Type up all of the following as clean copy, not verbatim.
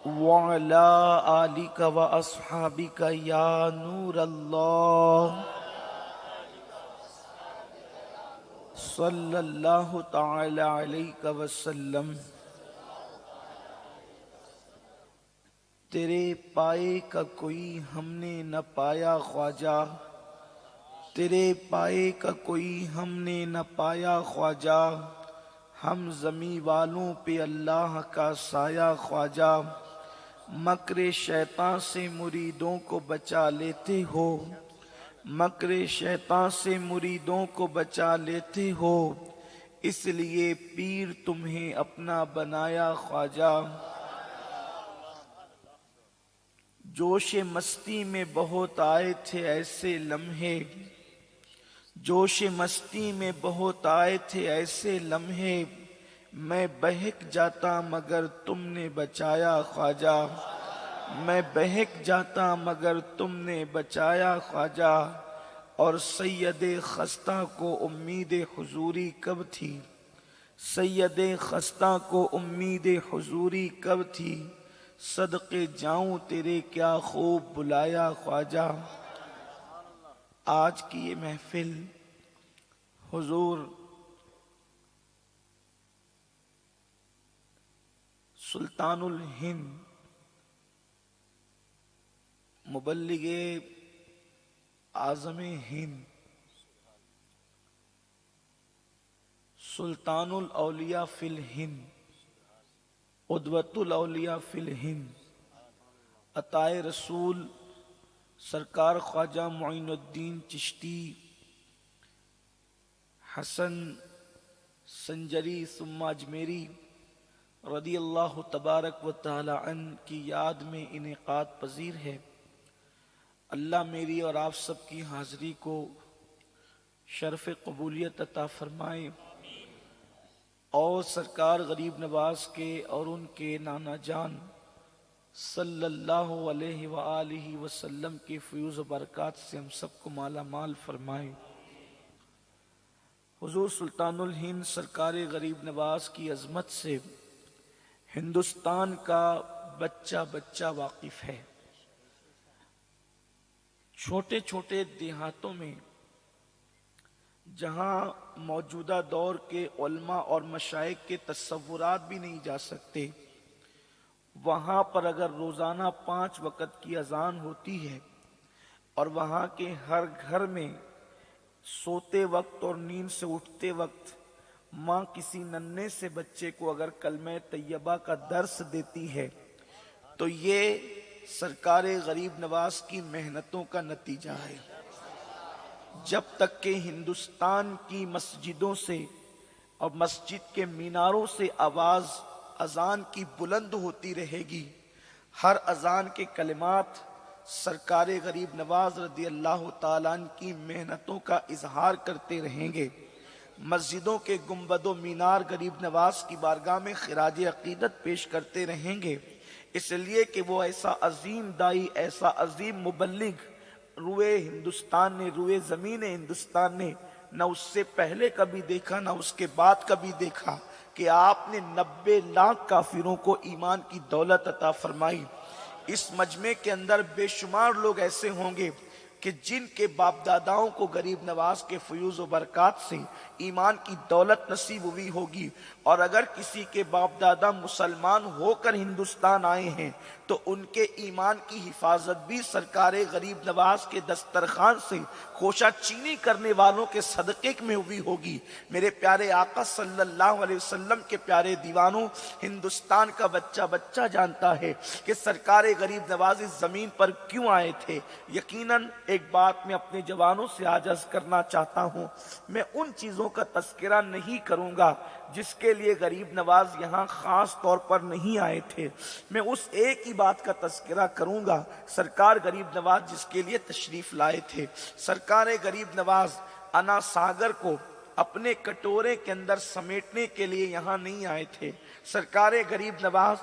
وعلى آلك وأصحابك يا نور الله صلی اللہ تعالی علیہ وسلم۔ تیرے پائے کا کوئی ہم نے نہ پایا خواجہ، تیرے پائے کا کوئی ہم نے نہ پایا خواجہ، ہم زمیں والوں پہ اللہ کا سایہ خواجہ۔ مکر شیطان سے مریدوں کو بچا لیتے ہو، مکر شیطان سے مریدوں کو بچا لیتے ہو، اس لیے پیر تمہیں اپنا بنایا خواجہ۔ جوش مستی میں بہت آئے تھے ایسے لمحے، جوش مستی میں بہت آئے تھے ایسے لمحے، میں بہک جاتا مگر تم نے بچایا خواجہ، میں بہک جاتا مگر تم نے بچایا خواجہ۔ اور سید خستہ کو امید حضوری کب تھی، سید خستہ کو امید حضوری کب تھی، صدقے جاؤں تیرے کیا خوب بلایا خواجہ۔ آج کی یہ محفل حضور سلطان الہند مبلغ اعظم ہند، سلطان الاولیاء فی الہند، قدوۃ الاولیاء فی الہند، عطائے رسول سرکار خواجہ معین الدین چشتی حسن سنجری ثم اجمیری رضی اللہ تبارک و تعالی عنہ کی یاد میں انعقاد پذیر ہے۔ اللہ میری اور آپ سب کی حاضری کو شرف قبولیت عطا فرمائے، اور سرکار غریب نواز کے اور ان کے نانا جان صلی اللہ علیہ وآلہ وسلم کے فیوز و برکات سے ہم سب کو مالا مال فرمائے۔ حضور سلطان الہند سرکار غریب نواز کی عظمت سے ہندوستان کا بچہ بچہ واقف ہے۔ چھوٹے چھوٹے دیہاتوں میں جہاں موجودہ دور کے علماء اور مشائخ کے تصورات بھی نہیں جا سکتے، وہاں پر اگر روزانہ 5 وقت کی اذان ہوتی ہے اور وہاں کے ہر گھر میں سوتے وقت اور نیند سے اٹھتے وقت ماں کسی ننھے سے بچے کو اگر کلمہ طیبہ کا درس دیتی ہے تو یہ سرکار غریب نواز کی محنتوں کا نتیجہ ہے۔ جب تک کہ ہندوستان کی مسجدوں سے اور مسجد کے میناروں سے آواز اذان کی بلند ہوتی رہے گی، ہر اذان کے کلمات سرکار غریب نواز رضی اللہ تعالیٰ عنہ کی محنتوں کا اظہار کرتے رہیں گے۔ مسجدوں کے گنبد و مینار غریب نواز کی بارگاہ میں خراج عقیدت پیش کرتے رہیں گے، اس لیے کہ وہ ایسا عظیم دائی، ایسا عظیم مبلغ روئے ہندوستان نے، روئے زمین ہندوستان نے نہ اس سے پہلے کبھی دیکھا نہ اس کے بعد کبھی دیکھا کہ آپ نے 90 لاکھ کافروں کو ایمان کی دولت عطا فرمائی۔ اس مجمع کے اندر بے شمار لوگ ایسے ہوں گے کہ جن کے باپ داداؤں کو غریب نواز کے فیوز و برکات سے ایمان کی دولت نصیب ہوئی ہوگی، اور اگر کسی کے باپ دادا مسلمان ہو کر ہندوستان آئے ہیں تو ان کے ایمان کی حفاظت بھی سرکار غریب نواز کے دسترخوان سے خوشہ چینی کرنے والوں کے صدقے میں ہوئی ہوگی۔ میرے پیارے آقا صلی اللہ علیہ وسلم کے پیارے دیوانوں، ہندوستان کا بچہ بچہ جانتا ہے کہ سرکار غریب نواز اس زمین پر کیوں آئے تھے۔ یقیناً ایک بات میں اپنے جوانوں سے آج عرض کرنا چاہتا ہوں، میں ان چیزوں کا تذکرہ نہیں کروں گا جس کے لیے غریب نواز یہاں خاص طور پر نہیں آئے تھے، میں اس ایک ہی بات کا تذکرہ کروں گا، سرکار غریب نواز جس کے لیے تشریف لائے تھے۔ سرکار غریب نواز انا ساگر کو اپنے کٹورے کے اندر سمیٹنے کے لیے یہاں نہیں آئے تھے، سرکار غریب نواز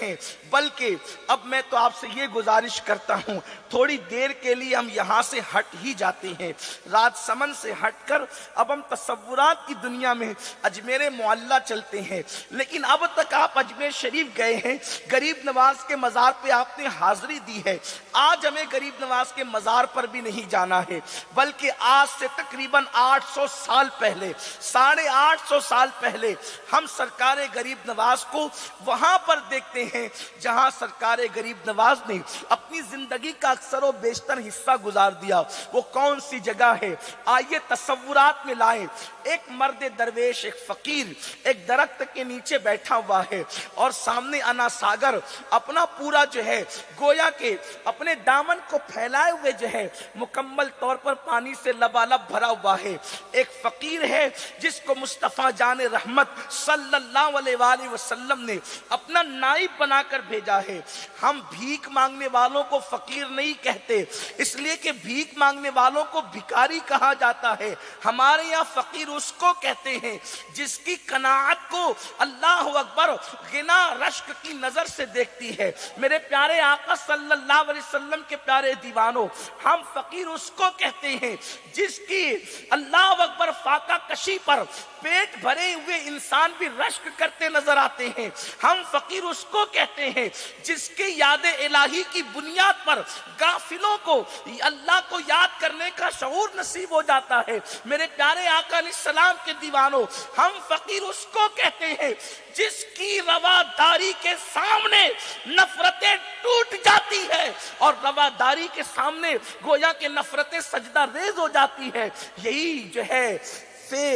ہیں، بلکہ اب میں تو آپ سے یہ گزارش کرتا ہوں، تھوڑی دیر کے لیے ہم یہاں سے ہٹ ہی جاتے ہیں، راج سمن سے ہٹ کر اب ہم تصورات کی دنیا میں اجمیر معلیٰ چلتے ہیں۔ لیکن اب تک آپ اجمیر شریف گئے ہیں، غریب نواز کے مزار پہ آپ نے حاضری دی ہے، آج ہمیں غریب نواز کے مزار پر بھی نہیں جانا ہے، بلکہ آج سے تقریباً 800 سال پہلے، 850 سال پہلے ہم سرکار غریب نواز کو وہاں پر دیکھتے ہیں جہاں سرکار غریب نواز نے اپنی زندگی کا اکثر و بیشتر حصہ گزار دیا۔ وہ کون سی جگہ ہے؟ آئیے تصورات میں لائیں۔ ایک مرد درویش، ایک فقیر ایک درخت کے نیچے بیٹھا ہوا ہے، اور سامنے انا ساگر اپنا پورا جو ہے گویا کہ اپنے دامن کو پھیلائے ہوئے جو ہے مکمل طور پر پانی سے لبالب بھرا ہوا ہے۔ ایک فقیر ہے جس کو مصطفیٰ جان رحمت صلی اللہ علیہ وآلہ وسلم نے اپنا نائب بنا کر بھیجا ہے۔ ہم بھیک مانگنے والوں کو فقیر نہیں کہتے، اس لیے کہ بھیک مانگنے والوں کو بھکاری کہا جاتا ہے۔ ہمارے یہاں فقیر اس کو کہتے ہیں جس کی قناعت کو اللہ اکبر غنا رشک کی نظر سے دیکھتی ہے۔ میرے پیارے آقا صلی اللہ علیہ وسلم کے پیارے دیوانوں، ہم فقیر اس کو کہتے ہیں جس کی اللہ اکبر فاقہ کشی پر پیٹ بھرے ہوئے انسان بھی رشک کرتے نظر آتے ہیں۔ ہم فقیر اس کو کہتے ہیں جس کے یاد الہی کی بنیاد پر غافلوں کو اللہ کو یاد کرنے کا شعور نصیب ہو جاتا ہے۔ میرے پیارے آقا علیہ السلام کے دیوانوں، ہم فقیر اس کو کہتے ہیں جس کی رواداری کے سامنے نفرتیں ٹوٹ جاتی ہے، اور رواداری کے سامنے گویا کہ نفرتیں سجدہ ریز ہو جاتی ہے۔ یہی جو ہے فے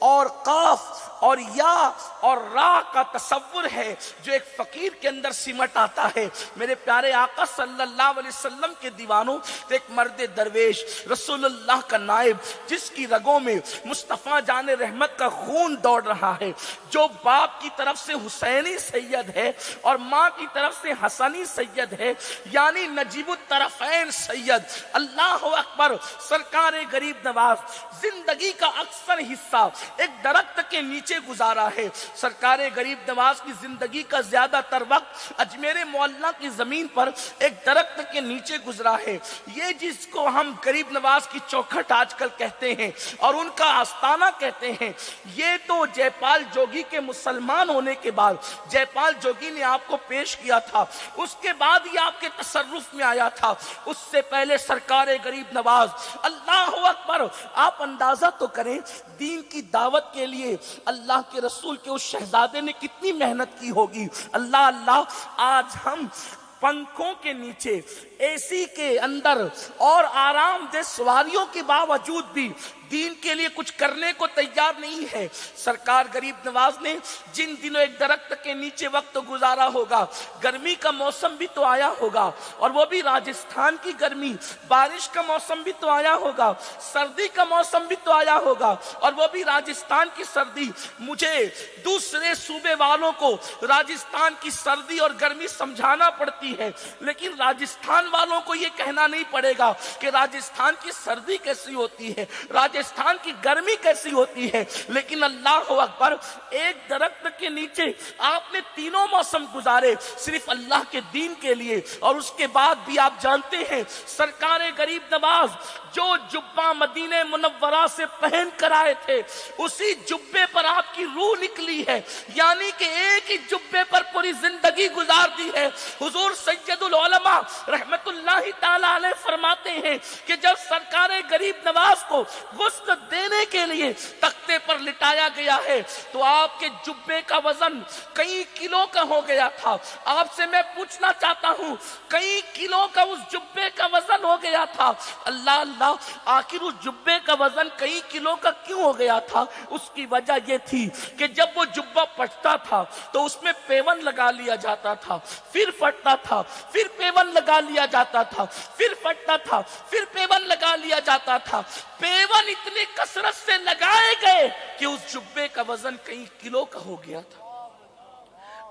اور قاف اور یا اور را کا تصور ہے جو ایک فقیر کے اندر سمٹ آتا ہے۔ میرے پیارے آقا صلی اللہ علیہ وسلم کے دیوانوں، ایک مرد درویش رسول اللہ کا نائب جس کی رگوں میں مصطفیٰ جان رحمت کا خون دوڑ رہا ہے، جو باپ کی طرف سے حسینی سید ہے اور ماں کی طرف سے حسنی سید ہے، یعنی نجیب الطرفین سید، اللہ اکبر۔ سرکار غریب نواز زندگی کا اکثر حصہ ایک درخت کے نیچے گزارا ہے۔ سرکار غریب نواز کی زندگی کا زیادہ تر وقت اجمیر معلیٰ کی زمین پر ایک درخت کے نیچے گزرا ہے۔ یہ جس کو ہم غریب نواز کی چوکھٹ آج کل کہتے ہیں اور ان کا آستانہ کہتے ہیں، یہ تو جے پال جوگی کے مسلمان ہونے کے بعد جے پال جوگی نے آپ کو پیش کیا تھا، اس کے بعد یہ آپ کے تصرف میں آیا تھا۔ اس سے پہلے سرکار غریب نواز، اللہ اکبر، آپ اندازہ تو کریں دین کی دعوت کے لیے اللہ کے رسول کے اس شہزادے نے کتنی محنت کی ہوگی۔ اللہ اللہ، آج ہم پنکھوں کے نیچے، اے سی کے اندر اور آرام دہ سواریوں کے باوجود بھی دین کے لیے کچھ کرنے کو تیار نہیں ہے۔ سرکار غریب نواز نے جن دنوں ایک درخت کے نیچے وقت گزارا ہوگا، گرمی کا موسم بھی تو آیا ہوگا، اور وہ بھی راجستھان کی گرمی، بارش کا موسم بھی تو آیا ہوگا، سردی کا موسم بھی تو آیا ہوگا، اور وہ بھی راجستھان کی سردی۔ مجھے دوسرے صوبے والوں کو راجستھان کی سردی اور گرمی سمجھانا پڑتی ہے، لیکن راجستھان والوں کو یہ کہنا نہیں پڑے گا کہ راجستھان کی سردی کیسی ہوتی ہے، راجستھان کی گرمی کیسی ہوتی ہے۔ لیکن اللہ اکبر، ایک درخت کے نیچے آپ نے تینوں موسم گزارے صرف اللہ کے دین کے لیے، اور اس کے بعد بھی آپ جانتے ہیں سرکار غریب نواز جو جبہ مدینہ منورہ سے پہن کر آئے تھے، اسی جبے پر آپ کی روح نکلی ہے، یعنی کہ ایک ہی جبے پر پوری زندگی گزار دی ہے۔ حضور سید العلماء رحمت اللہ تعالی علیہ فرماتے ہیں کہ جب سرکار غریب نواز کو غسل دینے کے لیے تختے پر لٹایا گیا ہے تو آپ کے جبے کا وزن کئی کلو کا ہو گیا تھا۔ آپ سے میں پوچھنا چاہتا ہوں، کئی کلو کا اس جبے کا وزن ہو گیا تھا۔ اللہ اللہ، آخر اس جبے کا وزن کئی کلو کا کیوں ہو گیا تھا؟ اس کی وجہ یہ تھی کہ جب وہ جبہ پھٹتا تھا تو اس میں پیون لگا لیا جاتا تھا، پھر پھٹتا تھا، پھر پیون لگا لیا جاتا تھا، پھر پھٹتا تھا، پھر پیون لگا لیا جاتا تھا۔ پیون اتنی کثرت سے لگائے گئے کہ اس جبے کا وزن کئی کلو کا ہو گیا تھا۔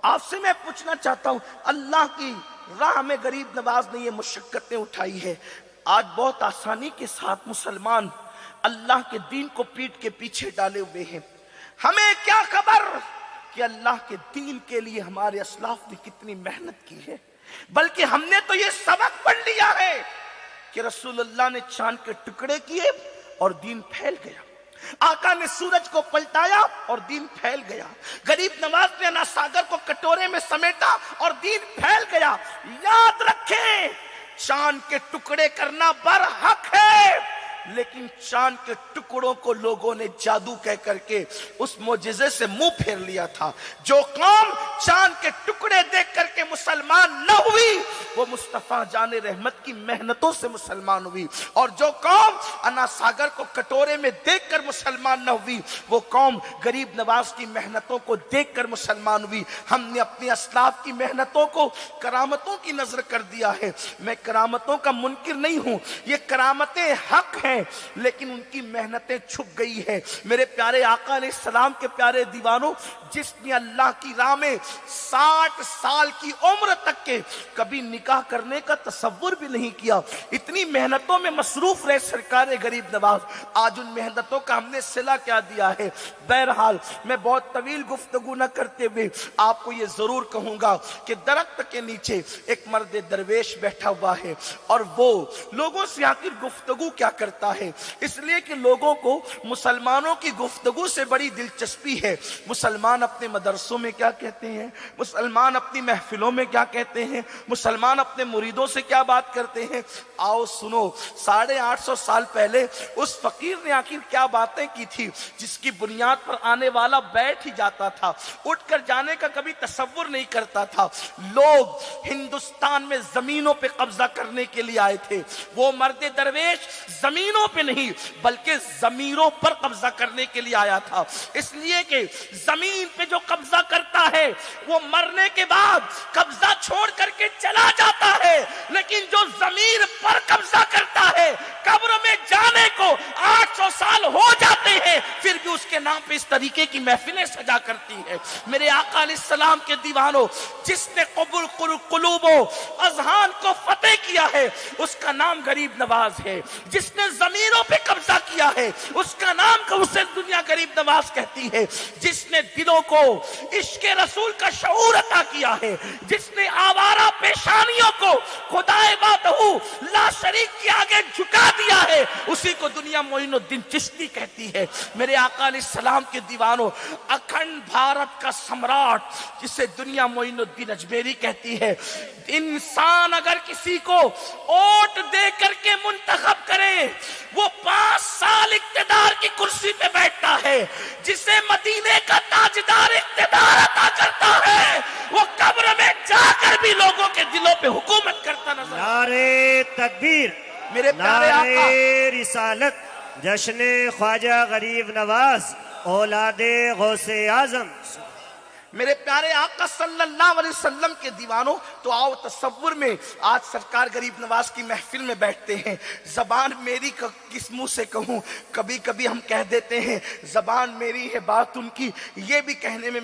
آپ سے میں پوچھنا چاہتا ہوں، اللہ کی راہ میں غریب نواز نے یہ مشقتیں اٹھائی ہے، آج بہت آسانی کے ساتھ مسلمان اللہ کے دین کو پیٹ کے پیچھے ڈالے ہوئے ہیں۔ ہمیں کیا خبر کہ اللہ کے دین کے لیے ہمارے اسلاف نے کتنی محنت کی ہے، بلکہ ہم نے تو یہ سبق پڑھ لیا ہے کہ رسول اللہ نے چاند کے ٹکڑے کیے اور دین پھیل گیا، آقا نے سورج کو پلٹایا اور دین پھیل گیا، غریب نواز نے انا ساگر کو کٹورے میں سمیٹا اور دین پھیل گیا۔ یاد رکھیں، چاند کے ٹکڑے کرنا برحق ہے، لیکن چاند کے ٹکڑوں کو لوگوں نے جادو کہہ کر کے اس معجزے سے منہ پھیر لیا تھا۔ جو قوم چاند کے ٹکڑے دیکھ کر کے مسلمان نہ ہوئی وہ مصطفیٰ جان رحمت کی محنتوں سے مسلمان ہوئی، اور جو قوم انا ساگر کو کٹورے میں دیکھ کر مسلمان نہ ہوئی وہ قوم غریب نواز کی محنتوں کو دیکھ کر مسلمان ہوئی۔ ہم نے اپنے اسلاف کی محنتوں کو کرامتوں کی نظر کر دیا ہے۔ میں کرامتوں کا منکر نہیں ہوں، یہ کرامتیں حق ہیں، لیکن ان کی محنتیں چھپ گئی ہے۔ میرے پیارے آقا علیہ السلام کے پیارے دیوانوں، جس نے اللہ کی راہ میں 60 سال کی عمر تک کے کبھی نکاح کرنے کا تصور بھی نہیں کیا، اتنی محنتوں میں مصروف رہے سرکار غریب نواز، آج ان محنتوں کا ہم نے صلہ کیا دیا ہے۔ بہرحال میں بہت طویل گفتگو نہ کرتے ہوئے آپ کو یہ ضرور کہوں گا کہ درخت کے نیچے ایک مرد درویش بیٹھا ہوا ہے، اور وہ لوگوں سے آخر گفتگو کیا کرتا ہے، اس لیے کہ لوگوں کو مسلمانوں کی گفتگو سے بڑی دلچسپی ہے۔ مسلمان اپنے مدرسوں میں کیا کہتے ہیں، مسلمان اپنی محفلوں میں کیا کہتے ہیں، مسلمان اپنے مریدوں سے کیا بات کرتے ہیں۔ آؤ سنو، 850 سال پہلے اس فقیر نے آخر کیا باتیں کی تھی جس کی بنیاد پر آنے والا بیٹھ ہی جاتا تھا، اٹھ کر جانے کا کبھی تصور نہیں کرتا تھا۔ لوگ ہندوستان میں زمینوں پہ قبضہ کرنے کے لیے آئے تھے، وہ مرد درویش زمینوں پہ نہیں بلکہ ضمیروں پر قبضہ کرنے کے لیے آیا تھا، اس لیے کہ زمین پہ جو قبضہ کرتا ہے وہ مرنے کے بعد قبضہ چھوڑ کر کے چلا جاتا ہے، لیکن جو زمین پر قبضہ کرتا ہے قبر میں جانے کو 800 سال ہو جاتے ہیں پھر بھی اس کے نام پہ اس طریقے کی محفلیں سجا کرتی ہے۔ میرے آقا علیہ السلام کے دیوانوں، جس نے قلوب و اذہان کو فتح کیا ہے اس کا نام غریب نواز ہے، جس نے زمینوں پہ قبضہ کیا ہے اس کا نام کو اسے دنیا غریب نواز کہتی ہے، جس نے دلوں کو عشق رسول کا شعور عطا کیا ہے، جس نے آوارہ پیشانیوں کو خدائے وحدہ لا شریک کے آگے جھکا دیا ہے اسی کو دنیا معین الدین چشتی کہتی ہے۔ میرے آقا علیہ السلام کے دیوانوں، اکھنڈ بھارت کا سمراٹ جسے دنیا معین الدین اجمیری کہتی ہے، انسان اگر کسی کو ووٹ دے کر کے منتخب کرے وہ 5 سال اقتدار کی کرسی پہ بیٹھتا ہے، جسے مدینے کا تاجدار اقتدار عطا کرتا ہے وہ قبر میں جا کر بھی لوگوں کے دلوں پہ حکومت کرتا نظر۔ نعرے تکبیر، میرے پیارے آقا، نعرے رسالت، جشن خواجہ غریب نواز اولاد غوث اعظم۔ میرے پیارے آقا صلی اللہ علیہ وسلم کے دیوانوں، تو آؤ تصور میں آج سرکار غریب نواز کی محفل میں بیٹھتے ہیں، زبان میری کس منہ سے کہوں، کبھی کبھی ہم کہہ دیتے ہیں زبان میری ہے بات ان کی، یہ بھی کہنے میں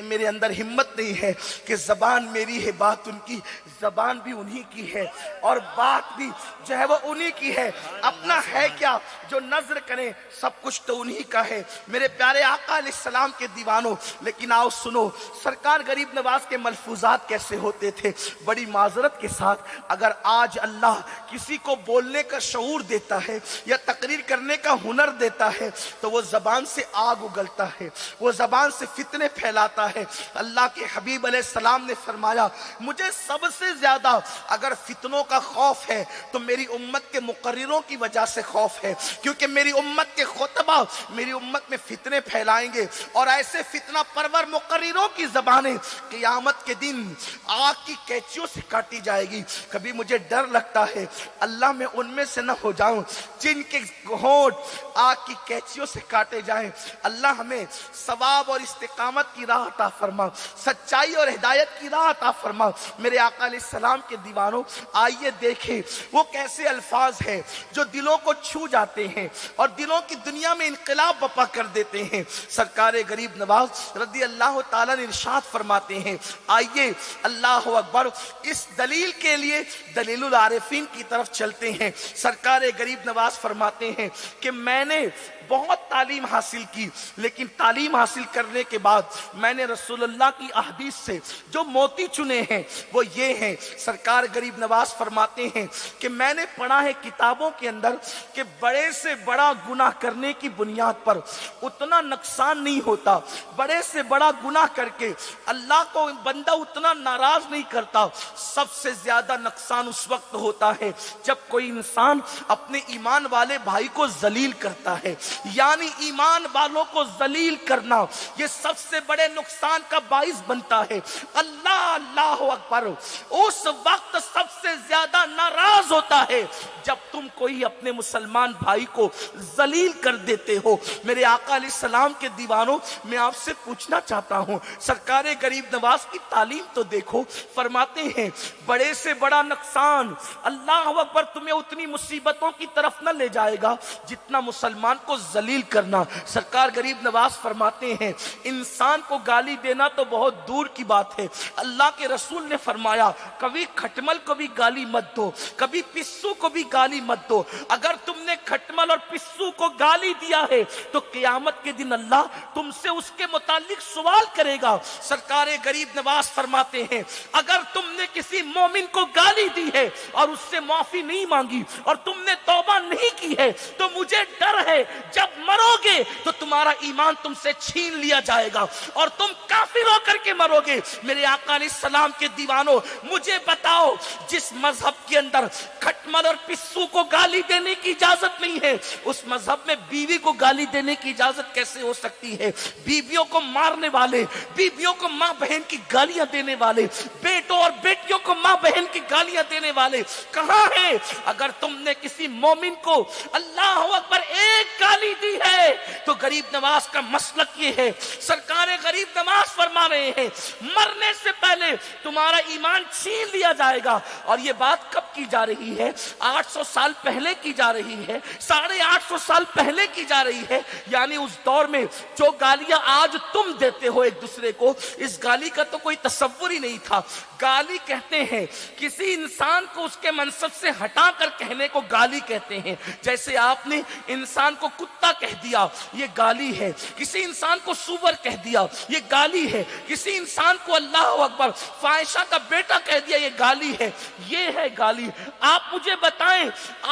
میرے اندر ہمت نہیں ہے کہ زبان میری ہے بات ان کی، زبان بھی انہی کی ہے اور بات بھی جو ہے وہ انہی کی ہے، اپنا ہے کیا جو نظر کریں سب کچھ تو انہی کا ہے۔ میرے پیارے آقا علیہ السلام کے دیوانوں، لیکن آؤ سنو سرکار غریب نواز کے ملفوظات کیسے ہوتے تھے۔ بڑی معذرت کے ساتھ اگر آج اللہ کسی کو بولنے کا شعور دیتا ہے یا تقریر کرنے کا ہنر دیتا ہے تو وہ زبان سے آگ اگلتا ہے، وہ زبان سے فتنے پھیلاتا ہے۔ اللہ کے حبیب علیہ السلام نے فرمایا مجھے سب سے زیادہ اگر فتنوں کا خوف ہے تو میری امت کے مقرروں کی وجہ سے خوف ہے، کیونکہ میری امت کے خطبہ میری امت میں فتنے پھیلائیں گے اور ایسے فتنہ پرور مقرروں کی زبانیں قیامت کے دن آگ کی کیچیوں سے کاٹی جائے گی۔ کبھی مجھے ڈر لگتا ہے اللہ میں ان میں سے نہ ہو جاؤں جن کے ہونٹ آگ کی کیچیوں سے کاٹے جائیں۔ اللہ ہمیں ثواب اور استقامت کی راہ عطا فرما، سچائی اور ہدایت کی راہ عطا فرما۔ میرے آقا علیہ السلام کے دیوانوں، آئیے دیکھیں وہ کیسے الفاظ ہیں جو دلوں کو چھو جاتے ہیں اور دلوں کی دنیا میں انقلاب بپا کر دیتے ہیں۔ سرکار غریب نواز رضی اللہ تعالیٰ نے ارشاد فرماتے ہیں، آئیے اللہ اکبر، اس دلیل کے لیے دلیل العارفین کی طرف چلتے ہیں۔ سرکار غریب نواز فرماتے ہیں کہ میں نے بہت تعلیم حاصل کی، لیکن تعلیم حاصل کرنے کے بعد میں نے رسول اللہ کی احادیث سے جو موتی چنے ہیں وہ یہ ہیں۔ سرکار غریب نواز فرماتے ہیں کہ میں نے پڑھا ہے کتابوں کے اندر کہ بڑے سے بڑا گناہ کرنے کی بنیاد پر اتنا نقصان نہیں ہوتا، بڑے سے بڑا گناہ کر کے اللہ کو بندہ اتنا ناراض نہیں کرتا، سب سے زیادہ نقصان اس وقت ہوتا ہے جب کوئی انسان اپنے ایمان والے بھائی کو ذلیل کرتا ہے۔ یعنی ایمان والوں کو ذلیل کرنا یہ سب سے بڑے نقصان کا باعث بنتا ہے۔ اللہ اکبر اس وقت سب سے زیادہ ناراض ہوتا ہے جب تم کوئی اپنے مسلمان بھائی کو ذلیل کر دیتے ہو۔ میرے آقا علیہ السلام کے دیوانوں، میں آپ سے پوچھنا چاہتا ہوں، سرکار غریب نواز کی تعلیم تو دیکھو، فرماتے ہیں بڑے سے بڑا نقصان اللہ اکبر تمہیں اتنی مصیبتوں کی طرف نہ لے جائے گا جتنا مسلمان کو ذلیل کرنا۔ سرکار غریب نواز فرماتے ہیں انسان کو گالی دینا تو بہت دور کی بات ہے، اللہ کے رسول نے فرمایا کبھی کھٹمل کو بھی گالی مت دو، کبھی پسو کو بھی گالی مت دو۔ اگر تم نے کھٹمل اور پسو کو گالی دیا ہے تو قیامت کے دن اللہ تم سے اس کے متعلق سوال کرے گا۔ سرکار غریب نواز فرماتے ہیں اگر تم نے کسی مومن کو گالی دی ہے اور اس سے معافی نہیں مانگی اور تم نے توبہ نہیں کی ہے تو مجھے ڈر ہے جب مرو گے تو تمہارا ایمان تم سے چھین لیا جائے گا اور تم کافر ہو کر کے مرو گے۔ میرے آقا علیہ السلام کے دیوانوں، مجھے بتاؤ جس مذہب کے اندر کھٹمل اور پسو کو گالی دینے کی اجازت نہیں ہے اس مذہب میں بیوی کو گالی دینے کی اجازت کیسے ہو سکتی ہے؟ بیویوں کو مارنے والے، بیویوں کو ماں بہن کی گالیاں دینے والے، بیٹوں اور بیٹیوں کو ماں بہن کی گالیاں دینے والے کہاں ہیں؟ اگر تم نے کسی مومن کو اللہ اکبر ایک گالی دی ہے تو غریب نواز کا مسلک یہ ہے، سرکار غریب نواز فرما رہے ہیں مرنے سے پہلے تمہارا ایمان چھین لیا جائے گا۔ اور یہ بات کب کی جا رہی ہے؟ 800 سال پہلے کی جا رہی ہے، 850 سال پہلے کی جا رہی ہے۔ یعنی اس دور میں جو گالیاں آج تم دیتے ہو ایک دوسرے کو، اس گالی کا تو کوئی تصور ہی نہیں تھا۔ گالی کہتے ہیں کسی انسان کو اس کے منصب سے ہٹا کر کہنے کو گالی کہتے ہیں۔ جیسے آپ نے انسان کو کتا کہہ دیا یہ گالی ہے، کسی انسان کو سور کہہ دیا یہ گالی ہے، کسی انسان کو اللہ اکبر فاحشہ کا بیٹا کہہ دیا یہ گالی ہے، یہ ہے گالی۔ آپ مجھے بتائیں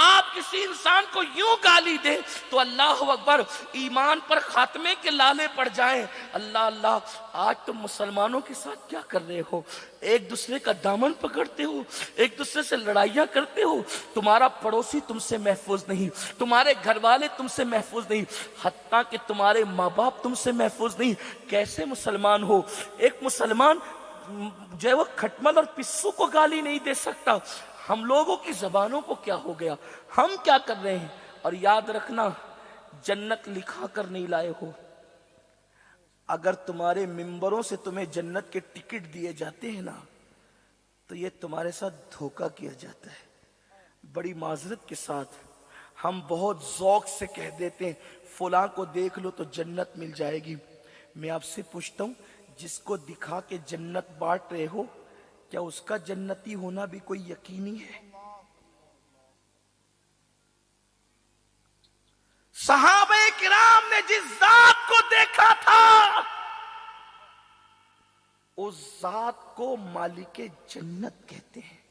آپ کسی انسان کو یوں گالی دیں تو اللہ اکبر ایمان پر خاتمے کے لالے پڑ جائیں۔ اللہ آج تم مسلمانوں کے ساتھ کیا کر رہے ہو؟ ایک دوسرے کا دامن پکڑتے ہو، ایک دوسرے سے لڑائیاں کرتے ہو، تمہارا پڑوسی تم سے محفوظ نہیں، تمہارے گھر والے تم سے محفوظ نہیں، حتیٰ کہ تمہارے ماں باپ تم سے محفوظ نہیں۔ کیسے مسلمان ہو؟ ایک مسلمان جو ہے وہ کھٹمل اور پسو کو گالی نہیں دے سکتا۔ ہم لوگوں کی زبانوں کو کیا ہو گیا؟ ہم کیا کر رہے ہیں؟ اور یاد رکھنا جنت لکھا کر نہیں لائے ہو۔ اگر تمہارے ممبروں سے تمہیں جنت کے ٹکٹ دیے جاتے ہیں نا تو یہ تمہارے ساتھ دھوکہ کیا جاتا ہے۔ بڑی معذرت کے ساتھ ہم بہت ذوق سے کہہ دیتے ہیں فلاں کو دیکھ لو تو جنت مل جائے گی۔ میں آپ سے پوچھتا ہوں جس کو دکھا کے جنت بانٹ رہے ہو کیا اس کا جنتی ہونا بھی کوئی یقینی ہے؟ صحابہ کرام نے جس ذات کو دیکھا تھا اس ذات کو مالک جنت کہتے ہیں،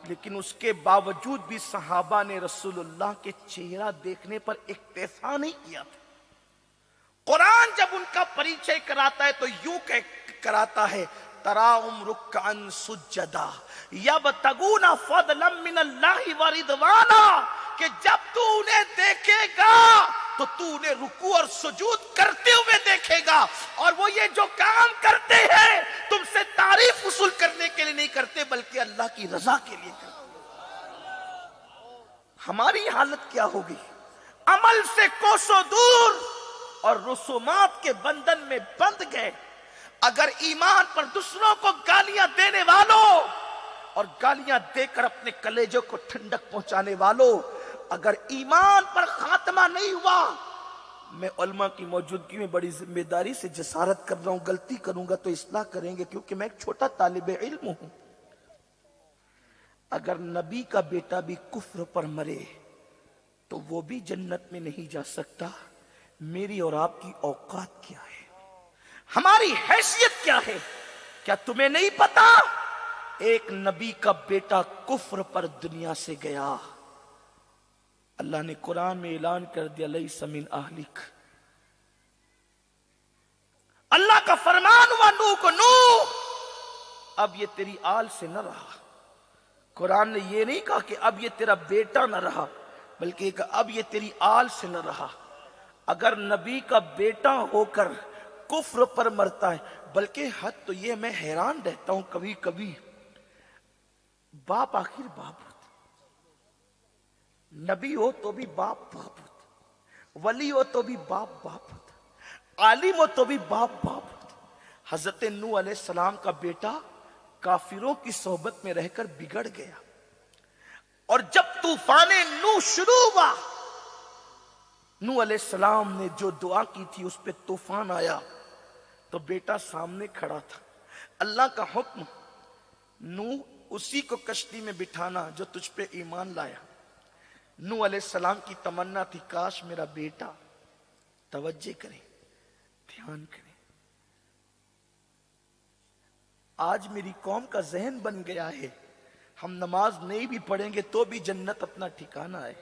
لیکن اس کے باوجود بھی صحابہ نے رسول اللہ کے چہرہ دیکھنے پر اکتفا نہیں کیا تھا۔ قرآن جب ان کا پریچے کراتا ہے تو یوں کراتا ہے تراہم رکعن سجدا یبتغون فضلا من اللہ ورضوانا، کہ جب تو انہیں دیکھے گا تو تو انہیں رکوع اور سجود کرتے ہوئے دیکھے گا، اور وہ یہ جو کام کرتے ہیں تم سے تعریف وصول کرنے کے لیے نہیں کرتے بلکہ اللہ کی رضا کے لیے کرتے۔ ہماری حالت کیا ہوگی؟ عمل سے کوسوں دور اور رسومات کے بندھن میں بندھ گئے۔ اگر ایمان پر دوسروں کو گالیاں دینے والوں اور گالیاں دے کر اپنے کلیجوں کو ٹھنڈک پہنچانے والوں اگر ایمان پر خاتمہ نہیں ہوا، میں علماء کی موجودگی میں بڑی ذمہ داری سے جسارت کر رہا ہوں، غلطی کروں گا تو اصلاح کریں گے کیونکہ میں ایک چھوٹا طالب علم ہوں، اگر نبی کا بیٹا بھی کفر پر مرے تو وہ بھی جنت میں نہیں جا سکتا. میری اور آپ کی اوقات کیا ہے, ہماری حیثیت کیا ہے؟ کیا تمہیں نہیں پتا ایک نبی کا بیٹا کفر پر دنیا سے گیا. اللہ نے قرآن میں اعلان کر دیا لیس من اہلک. اللہ کا فرمان ہوا نوح کو, نوح اب یہ تیری آل سے نہ رہا. قرآن نے یہ نہیں کہا کہ اب یہ تیرا بیٹا نہ رہا, بلکہ کہ اب یہ تیری آل سے نہ رہا. اگر نبی کا بیٹا ہو کر کفر پر مرتا ہے, بلکہ حد تو یہ میں حیران رہتا ہوں کبھی کبھی, باپ آخر باپ ہوتا, نبی ہو تو بھی باپ باپ ہوتا, ولی ہو تو بھی باپ باپ ہوتا, عالم ہو تو بھی باپ باپ ہوتا. حضرت نوح علیہ السلام کا بیٹا کافروں کی صحبت میں رہ کر بگڑ گیا, اور جب طوفان نوح شروع ہوا, نوح علیہ السلام نے جو دعا کی تھی اس پہ طوفان آیا, تو بیٹا سامنے کھڑا تھا. اللہ کا حکم, نوح اسی کو کشتی میں بٹھانا جو تجھ پہ ایمان لایا. نوح علیہ السلام کی تمنا تھی کاش میرا بیٹا, توجہ کریں, دھیان کریں, آج میری قوم کا ذہن بن گیا ہے ہم نماز نہیں بھی پڑھیں گے تو بھی جنت اپنا ٹھکانہ ہے.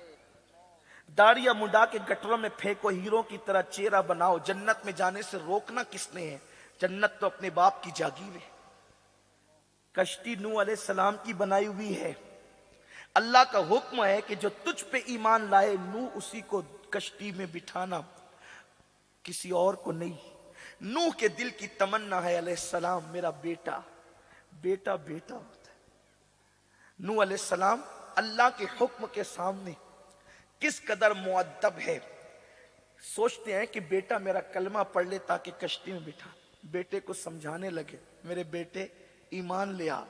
داڑیاں منڈا کے گٹروں میں پھینکو, ہیروں کی طرح چہرہ بناؤ, جنت میں جانے سے روکنا کس نے ہے؟ جنت تو اپنے باپ کی جاگیر ہے. کشتی نوح علیہ السلام کی بنائی ہوئی ہے. اللہ کا حکم ہے کہ جو تجھ پہ ایمان لائے نوح اسی کو کشتی میں بٹھانا, کسی اور کو نہیں. نوح کے دل کی تمنا ہے علیہ السلام میرا بیٹا, بیٹا بیٹا ہوتا ہے. نوح علیہ السلام اللہ کے حکم کے سامنے کس قدر مؤدب ہے. سوچتے ہیں کہ بیٹا میرا کلمہ پڑھ لے تاکہ کشتی میں بٹھا. بیٹے کو سمجھانے لگے, میرے بیٹے ایمان لے آ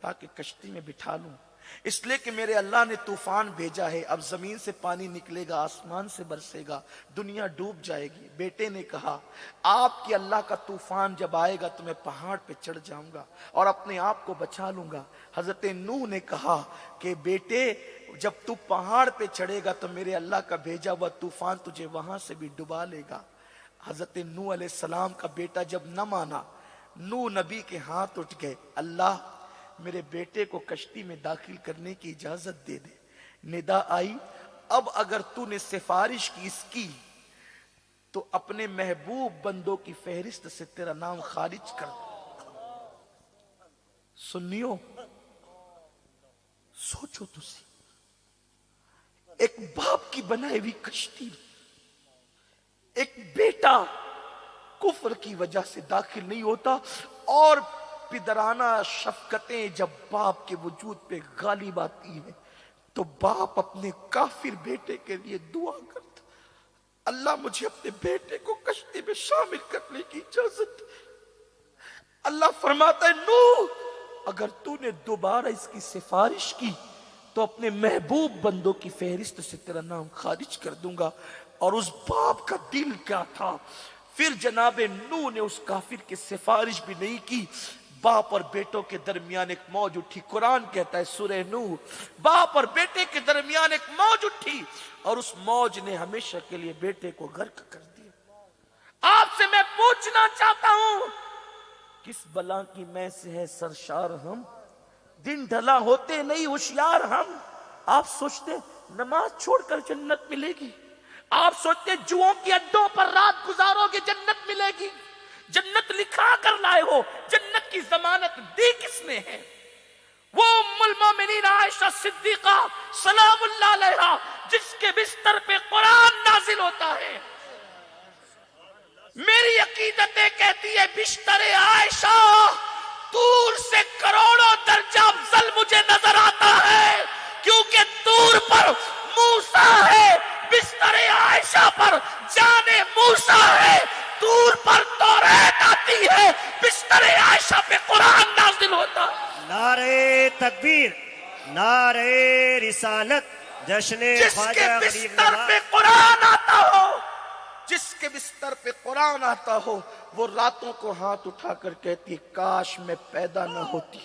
تاکہ کشتی میں بٹھا لوں, اس لیے کہ میرے اللہ نے طوفان بھیجا ہے, اب زمین سے پانی نکلے گا, آسمان سے برسے گا, دنیا ڈوب جائے گی. بیٹے نے کہا آپ کی اللہ کا طوفان جب آئے گا تو میں پہاڑ پہ چڑھ جاؤں گا اور اپنے آپ کو بچا لوں گا. حضرت نوح نے کہا کہ بیٹے جب تو پہاڑ پہ چڑھے گا تو میرے اللہ کا بھیجا ہوا طوفان تجھے وہاں سے بھی ڈبا لے گا. حضرت نوح علیہ السلام کا بیٹا جب نہ مانا, نوح نبی کے ہاتھ اٹھ گئے, اللہ میرے بیٹے کو کشتی میں داخل کرنے کی اجازت دے دے. ندا آئی, اب اگر تو نے سفارش کی اس کی تو اپنے محبوب بندوں کی فہرست سے تیرا نام خارج کر دو. سنیو, سوچو تسی, ایک باپ کی بنائی ہوئی کشتی, ایک بیٹا کفر کی وجہ سے داخل نہیں ہوتا, اور پدرانہ شفقتیں جب باپ کے وجود پہ غالب آتی ہیں تو باپ اپنے کافر بیٹے کے لیے دعا کرتا, اللہ مجھے اپنے بیٹے کو کشتی میں شامل کرنے کی اجازت. اللہ فرماتا ہے نوح اگر تو نے دوبارہ اس کی سفارش کی تو اپنے محبوب بندوں کی فہرست سے تیرا نام خارج کر دوں گا. اور اس باپ کا دل کیا تھا, پھر جناب نوح نے اس کافر کی سفارش بھی نہیں کی. باپ اور بیٹوں کے درمیان ایک موج اٹھی. قرآن کہتا ہے سورہ نوح, باپ اور بیٹے کے درمیان ایک موج اٹھی اور اس موج نے ہمیشہ کے لیے بیٹے کو غرق کر دیا. آپ سے میں پوچھنا چاہتا ہوں کس بلا کی میں سے ہے سرشار ہم, دن ڈھلا ہوتے نہیں ہوشیار ہم. آپ سوچتے نماز چھوڑ کر جنت ملے گی, آپ سوچتے جوؤں کی اڈوں پر رات گزارو گے جنت ملے گی. جنت لکھا کر لائے ہو, جنت کی ضمانت دی کس نے ہے؟ وہ ام المومنین عائشہ صدیقہ سلام اللہ علیہا جس کے بستر پہ قرآن نازل ہوتا ہے. میری عقیدت کہتی ہے بستر عائشہ دور سے کروڑوں درجہ افضل مجھے نظر آتا ہے, کیونکہ دور پر موسیٰ ہے, بستر عائشہ پر جان موسیٰ ہے. دور پر توریت آتی ہے, بستر عائشہ پہ قرآن نازل ہوتا. نعرے تکبیر, نعرے رسالت, جشن خواجہ غریب بستر پہ قرآن آتا ہو, جس کے بستر پہ قرآن آتا ہو وہ راتوں کو ہاتھ اٹھا کر کہتی ہے کاش میں پیدا نہ ہوتی,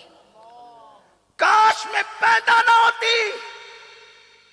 کاش میں پیدا نہ ہوتی.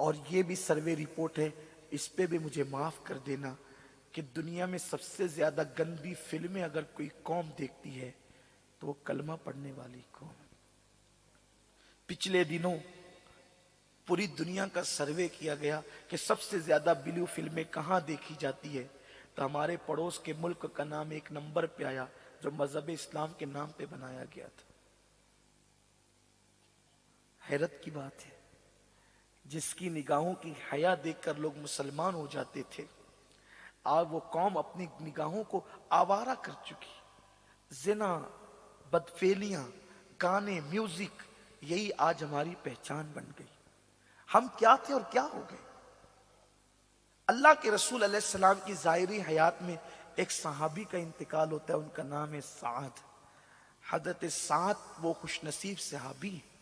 اور یہ بھی سروے رپورٹ ہے، اس پہ بھی مجھے معاف کر دینا کہ دنیا میں سب سے زیادہ گندی فلمیں اگر کوئی قوم دیکھتی ہے تو وہ کلمہ پڑھنے والی قوم ہے۔ پچھلے دنوں پوری دنیا کا سروے کیا گیا کہ سب سے زیادہ بلیو فلمیں کہاں دیکھی جاتی ہے، تو ہمارے پڑوس کے ملک کا نام ایک نمبر پہ آیا جو مذہب اسلام کے نام پہ بنایا گیا تھا۔ حیرت کی بات ہے، جس کی نگاہوں کی حیا دیکھ کر لوگ مسلمان ہو جاتے تھے، آج وہ قوم اپنی نگاہوں کو آوارہ کر چکی۔ زنا، بدفعلیاں، گانے، میوزک، یہی آج ہماری پہچان بن گئی۔ ہم کیا تھے اور کیا ہو گئے؟ اللہ کے رسول علیہ السلام کی ظاہری حیات میں ایک صحابی کا انتقال ہوتا ہے، ان کا نام ہے سعد۔ حضرت سعد وہ خوش نصیب صحابی ہیں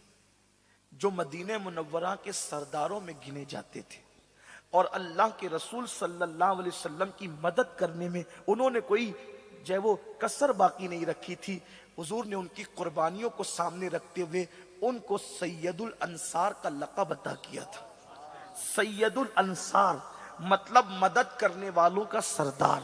جو مدینہ منورہ کے سرداروں میں گنے جاتے تھے، اور اللہ کے رسول صلی اللہ علیہ وسلم کی مدد کرنے میں انہوں نے کوئی جو ہے وہ کسر باقی نہیں رکھی تھی۔ حضور نے ان کی قربانیوں کو سامنے رکھتے ہوئے ان کو سید الانصار کا لقب عطا کیا تھا۔ سید الانصار مطلب مدد کرنے والوں کا سردار۔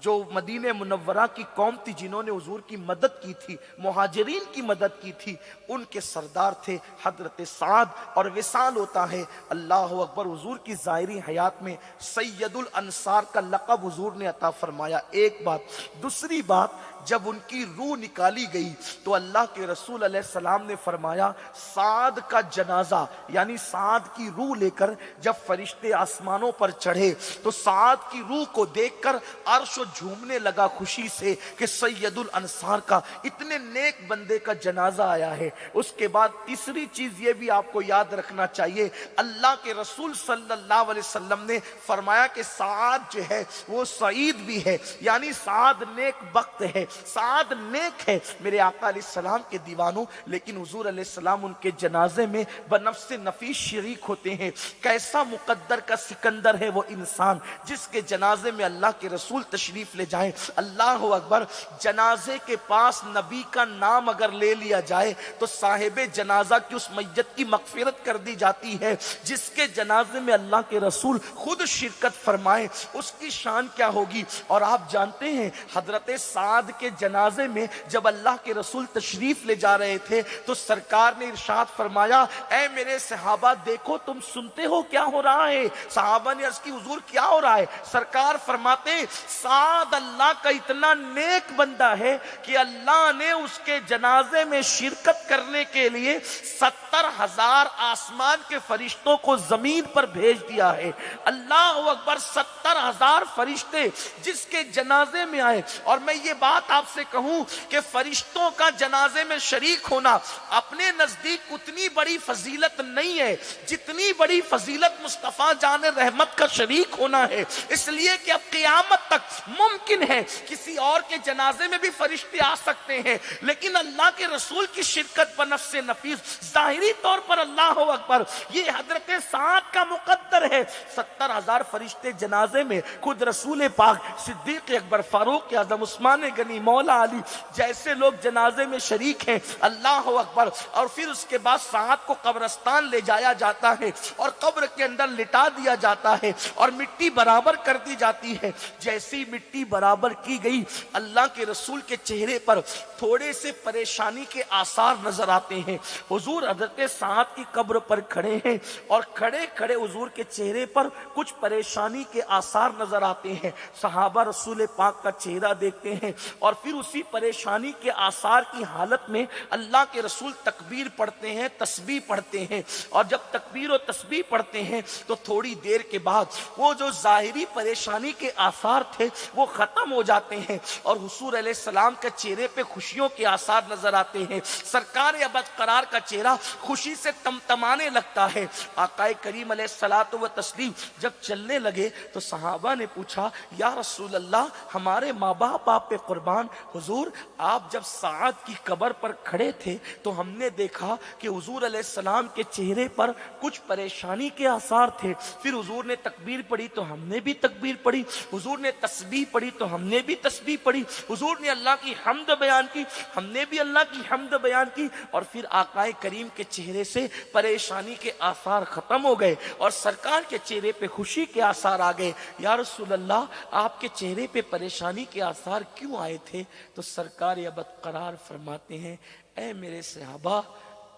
جو مدینہ منورہ کی قوم تھی جنہوں نے حضور کی مدد کی تھی، مہاجرین کی مدد کی تھی، ان کے سردار تھے حضرت سعد۔ اور وصال ہوتا ہے، اللہ اکبر، حضور کی ظاہری حیات میں سید الانصار کا لقب حضور نے عطا فرمایا۔ ایک بات، دوسری بات، جب ان کی روح نکالی گئی تو اللہ کے رسول علیہ السلام نے فرمایا سعد کا جنازہ یعنی سعد کی روح لے کر جب فرشتے آسمانوں پر چڑھے تو سعد کی روح کو دیکھ کر عرش جھومنے لگا خوشی سے کہ سید الانصار کا اتنے نیک بندے کا جنازہ آیا ہے۔ اس کے بعد تیسری چیز یہ بھی آپ کو یاد رکھنا چاہیے، اللہ کے رسول صلی اللہ علیہ وسلم نے فرمایا کہ سعد جو ہے وہ سعید بھی ہے، یعنی سعد نیک بخت ہے، سعد نیک ہے میرے آقا علیہ السلام کے دیوانوں۔ لیکن حضور علیہ السلام ان کے جنازے میں بنفس نفیس شریک ہوتے ہیں۔ کیسا مقدر کا سکندر ہے وہ انسان جس کے جنازے میں اللہ کے رسول تشریف لے جائیں۔ اللہ اکبر، جنازے کے پاس نبی کا نام اگر لے لیا جائے تو صاحب جنازہ کی اس میت کی مغفرت کر دی جاتی ہے۔ جس کے جنازے میں اللہ کے رسول خود شرکت فرمائیں اس کی شان کیا ہوگی۔ اور آپ جانتے ہیں حضرت سعد کے جنازے میں جب اللہ کے رسول تشریف لے جا رہے تھے تو سرکار نے ارشاد فرمایا اے میرے صحابہ دیکھو تم سنتے ہو کیا ہو رہا ہے۔ صحابہ نے عرض کی حضور کیا ہو رہا ہے؟ سرکار فرماتے سعد اللہ کا اتنا نیک بندہ ہے کہ اللہ نے اس کے جنازے میں شرکت کرنے کے لیے 70,000 آسمان کے فرشتوں کو زمین پر بھیج دیا ہے۔ اللہ اکبر، 70,000 فرشتے جس کے جنازے میں آئے۔ اور میں یہ بات آپ سے کہوں کہ فرشتوں کا جنازے میں شریک ہونا اپنے نزدیک اتنی بڑی فضیلت نہیں ہے جتنی بڑی فضیلت مصطفیٰ جان رحمت کا شریک ہونا ہے۔ اس لیے کہ اب قیامت تک ممکن ہے کسی اور کے جنازے میں بھی فرشتے آ سکتے ہیں، لیکن اللہ کے رسول کی شرکت بنفس نفیس ظاہری طور پر اللہ اکبر یہ حضرت سعد کا مقدر ہے۔ 70,000 فرشتے جنازے میں، خود رسول پاک، صدیق اکبر، فاروق اعظم، عثمان غنی، مولا علی جیسے لوگ جنازے میں شریک ہیں۔ اللہ اکبر، اور پھر اس کے بعد سعد کو قبرستان لے جایا جاتا ہے اور قبر کے اندر لٹا دیا جاتا ہے اور مٹی برابر کر دی جاتی ہے۔ جیسی مٹی برابر کی گئی اللہ کے رسول کے چہرے پر تھوڑے سے پریشانی کے آثار نظر آتے ہیں۔ حضور حضرت سعد کی قبر پر کھڑے ہیں اور کھڑے کھڑے حضور کے چہرے پر کچھ پریشانی کے آثار نظر آتے ہیں۔ صحابہ رسول پاک کا چہرہ دیکھتے ہیں اور پھر اسی پریشانی کے آثار کی حالت میں اللہ کے رسول تکبیر پڑھتے ہیں، تسبیح پڑھتے ہیں، اور جب تکبیر و تسبیح پڑھتے ہیں تو تھوڑی دیر کے بعد وہ جو ظاہری پریشانی کے آثار تھے وہ ختم ہو جاتے ہیں اور حضور علیہ السلام کے چہرے پہ خوشیوں کے آثار نظر آتے ہیں۔ سرکار ابد قرار کا چہرہ خوشی سے تمتمانے لگتا ہے۔ آقا کریم علیہ الصلوۃ والتسلیم جب چلنے لگے تو صحابہ نے پوچھا یا رسول اللہ ہمارے ماں باپ آپ پہ قربان قربان حضور آپ جب سعد کی قبر پر کھڑے تھے تو ہم نے دیکھا کہ حضور علیہ السلام کے چہرے پر کچھ پریشانی کے آثار تھے. پھر حضور نے تکبیر پڑھی تو ہم نے بھی تکبیر پڑھی, حضور نے تسبیح پڑھی تو ہم نے بھی تسبیح پڑھی, حضور نے اللہ کی حمد بیان کی ہم نے بھی اللہ کی حمد بیان کی, اور پھر آقا کریم کے چہرے سے پریشانی کے آثار ختم ہو گئے اور سرکار کے چہرے پہ خوشی کے آثار آ گئے. یا رسول اللہ آپ کے چہرے پہ پریشانی کے آثار کیوں آئے تھے؟ تو سرکار ابد قرار فرماتے ہیں اے میرے صحابہ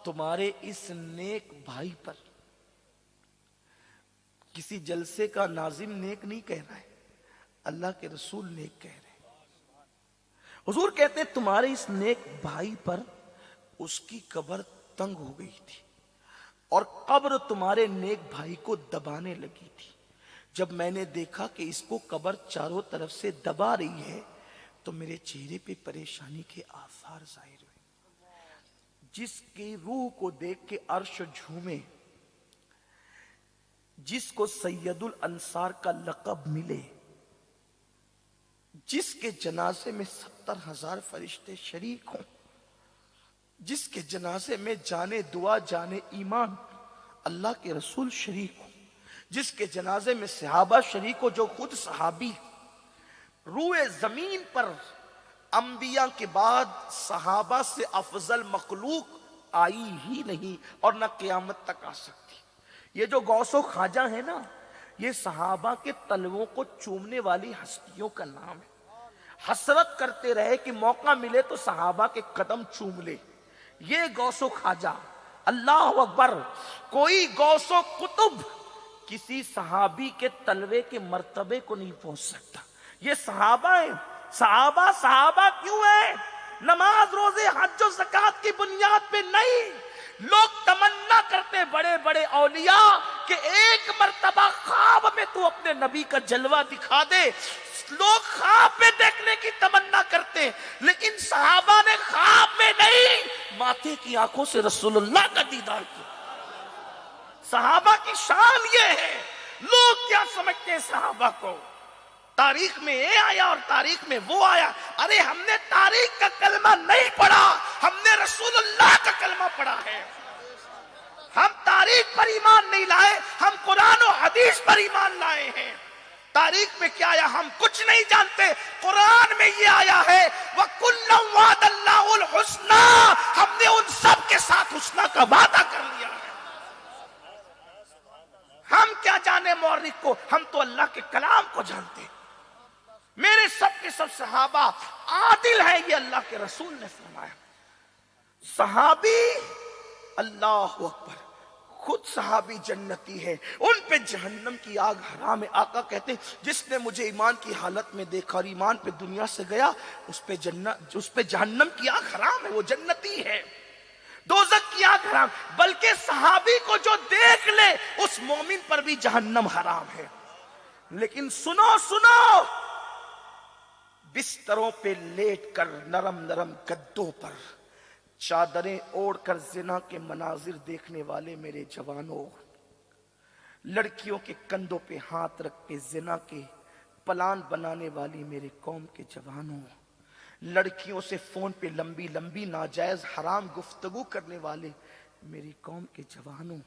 تمہارے اس نیک بھائی پر, کسی جلسے کا ناظم نیک نہیں کہہ رہا ہے, اللہ کے رسول نیک کہہ رہے ہیں. حضور کہتے ہیں تمہارے اس نیک بھائی پر اس کی قبر تنگ ہو گئی تھی اور قبر تمہارے نیک بھائی کو دبانے لگی تھی. جب میں نے دیکھا کہ اس کو قبر چاروں طرف سے دبا رہی ہے تو میرے چہرے پہ پریشانی کے آثار ظاہر ہوئے. جس کی روح کو دیکھ کے عرش جھومے, جس کو سید الانصار کا لقب ملے, جس کے جنازے میں 70,000 فرشتے شریک ہوں, جس کے جنازے میں جانے دعا جانے ایمان اللہ کے رسول شریک ہوں, جس کے جنازے میں صحابہ شریک ہو جو خود صحابی, روئے زمین پر انبیاء کے بعد صحابہ سے افضل مخلوق آئی ہی نہیں اور نہ قیامت تک آ سکتی. یہ جو غوث و خواجہ ہے نا, یہ صحابہ کے تلووں کو چومنے والی ہستیوں کا نام ہے. حسرت کرتے رہے کہ موقع ملے تو صحابہ کے قدم چوم لے. یہ غوث و خواجہ, اللہ اکبر, کوئی غوث و قطب کسی صحابی کے تلوے کے مرتبے کو نہیں پہنچ سکتا. یہ صحابہ ہیں. صحابہ کیوں ہیں؟ نماز روزے حج و زکات کی بنیاد پہ نہیں. لوگ تمنا کرتے بڑے بڑے اولیاء کہ ایک مرتبہ خواب میں تو اپنے نبی کا جلوہ دکھا دے. لوگ خواب میں دیکھنے کی تمنا کرتے, لیکن صحابہ نے خواب میں نہیں ماتھے کی آنکھوں سے رسول اللہ کا دیدار کیا. صحابہ کی شان یہ ہے. لوگ کیا سمجھتے ہیں صحابہ کو؟ تاریخ میں یہ آیا اور تاریخ میں وہ آیا. ارے ہم نے تاریخ کا کلمہ نہیں پڑھا, ہم نے رسول اللہ کا کلمہ پڑھا ہے. ہم تاریخ پر ایمان نہیں لائے, ہم قرآن و حدیث پر ایمان لائے ہیں. تاریخ میں کیا آیا ہم کچھ نہیں جانتے. قرآن میں یہ آیا ہے وَكُلًّا وَعَدَ اللَّهُ الْحُسْنَى, ہم نے ان سب کے ساتھ حسنہ کا وعدہ کر لیا ہے. ہم کیا جانے مورخ کو, ہم تو اللہ کے کلام کو جانتے ہیں. میرے سب کے سب صحابہ عادل ہیں, یہ اللہ کے رسول نے فرمایا. صحابی اللہ اکبر, خود صحابی جنتی ہے, ان پہ جہنم کی آگ حرام ہے. آقا کہتے ہیں جس نے مجھے ایمان کی حالت میں دیکھا اور ایمان پہ دنیا سے گیا اس پہ جہنم کی آگ حرام ہے, وہ جنتی ہے. دوزخ کی آگ حرام, بلکہ صحابی کو جو دیکھ لے اس مومن پر بھی جہنم حرام ہے. لیکن سنو, بستروں پہ لیٹ کر نرم نرم گدوں پر چادریں اوڑھ کر زنا کے مناظر دیکھنے والے میرے جوانوں, لڑکیوں کے کندھوں پہ ہاتھ رکھ کے زنا کے پلان بنانے والی میرے قوم کے جوانوں, لڑکیوں سے فون پہ لمبی لمبی ناجائز حرام گفتگو کرنے والے میری قوم کے جوانوں,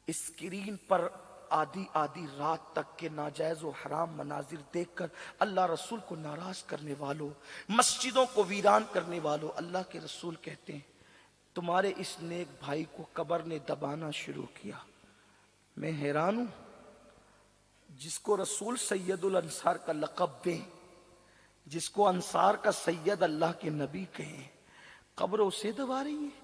اسکرین پر آدھی رات تک کے ناجائز و حرام مناظر دیکھ کر اللہ رسول کو ناراض کرنے والوں, مسجدوں کو ویران کرنے والوں, اللہ کے رسول کہتے ہیں تمہارے اس نیک بھائی کو قبر نے دبانا شروع کیا. میں حیران ہوں, جس کو رسول سید الانصار کا لقب دیں, جس کو انصار کا سید اللہ کے نبی کہیں, قبر اسے دبا رہی ہے.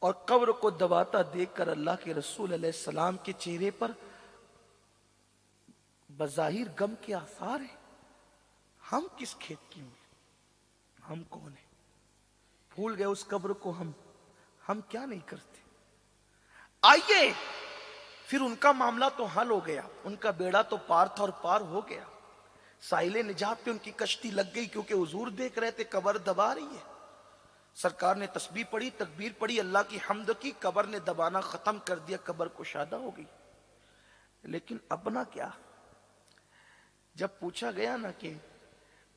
اور قبر کو دباتا دیکھ کر اللہ کے رسول علیہ السلام کے چہرے پر بظاہر غم کے آثار ہیں. ہم کس کھیت کی ہوں, ہم کون ہیں؟ بھول گئے اس قبر کو. ہم کیا نہیں کرتے. آئیے پھر ان کا معاملہ تو حل ہو گیا, ان کا بیڑا تو پار تھا اور پار ہو گیا. ساحل نجات پہ ان کی کشتی لگ گئی کیونکہ حضور دیکھ رہے تھے قبر دبا رہی ہے. سرکار نے تسبیح پڑھی, تکبیر پڑھی, اللہ کی حمد کی, قبر نے دبانا ختم کر دیا, قبر کشادہ ہو گئی. لیکن اپنا کیا؟ جب پوچھا گیا نا کہ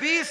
20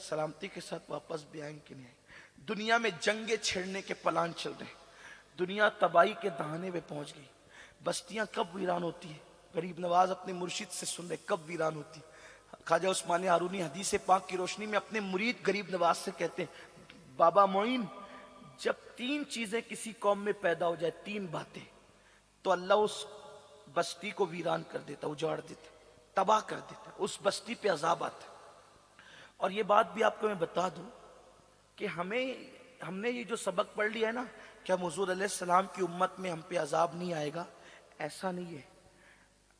سلامتی کے ساتھ واپس بھی آئیں کہ نہیں آئیں؟ دنیا میں جنگیں چھیڑنے کے پلان چل رہے ہیں، دنیا تباہی کے دہانے پہ پہنچ گئی، بستیاں کب ویران ہوتی ہیں؟ غریب نواز اپنے مرشد سے سن رہے کب ویران ہوتی. خواجہ عثمان ہارونی حدیث پاک کی روشنی میں اپنے مرید غریب نواز سے کہتے ہیں بابا معین جب 3 چیزیں کسی قوم میں پیدا ہو جائے، 3 باتیں، تو اللہ اس بستی کو ویران کر دیتا، اجاڑ دیتا، تباہ کر دیتا، اس بستی پہ عذاب آتا. اور یہ بات بھی آپ کو میں بتا دوں کہ ہم نے یہ جو سبق پڑھ لیا ہے نا کہ ہم حضور علیہ السلام کی امت میں ہم پہ عذاب نہیں آئے گا، ایسا نہیں ہے.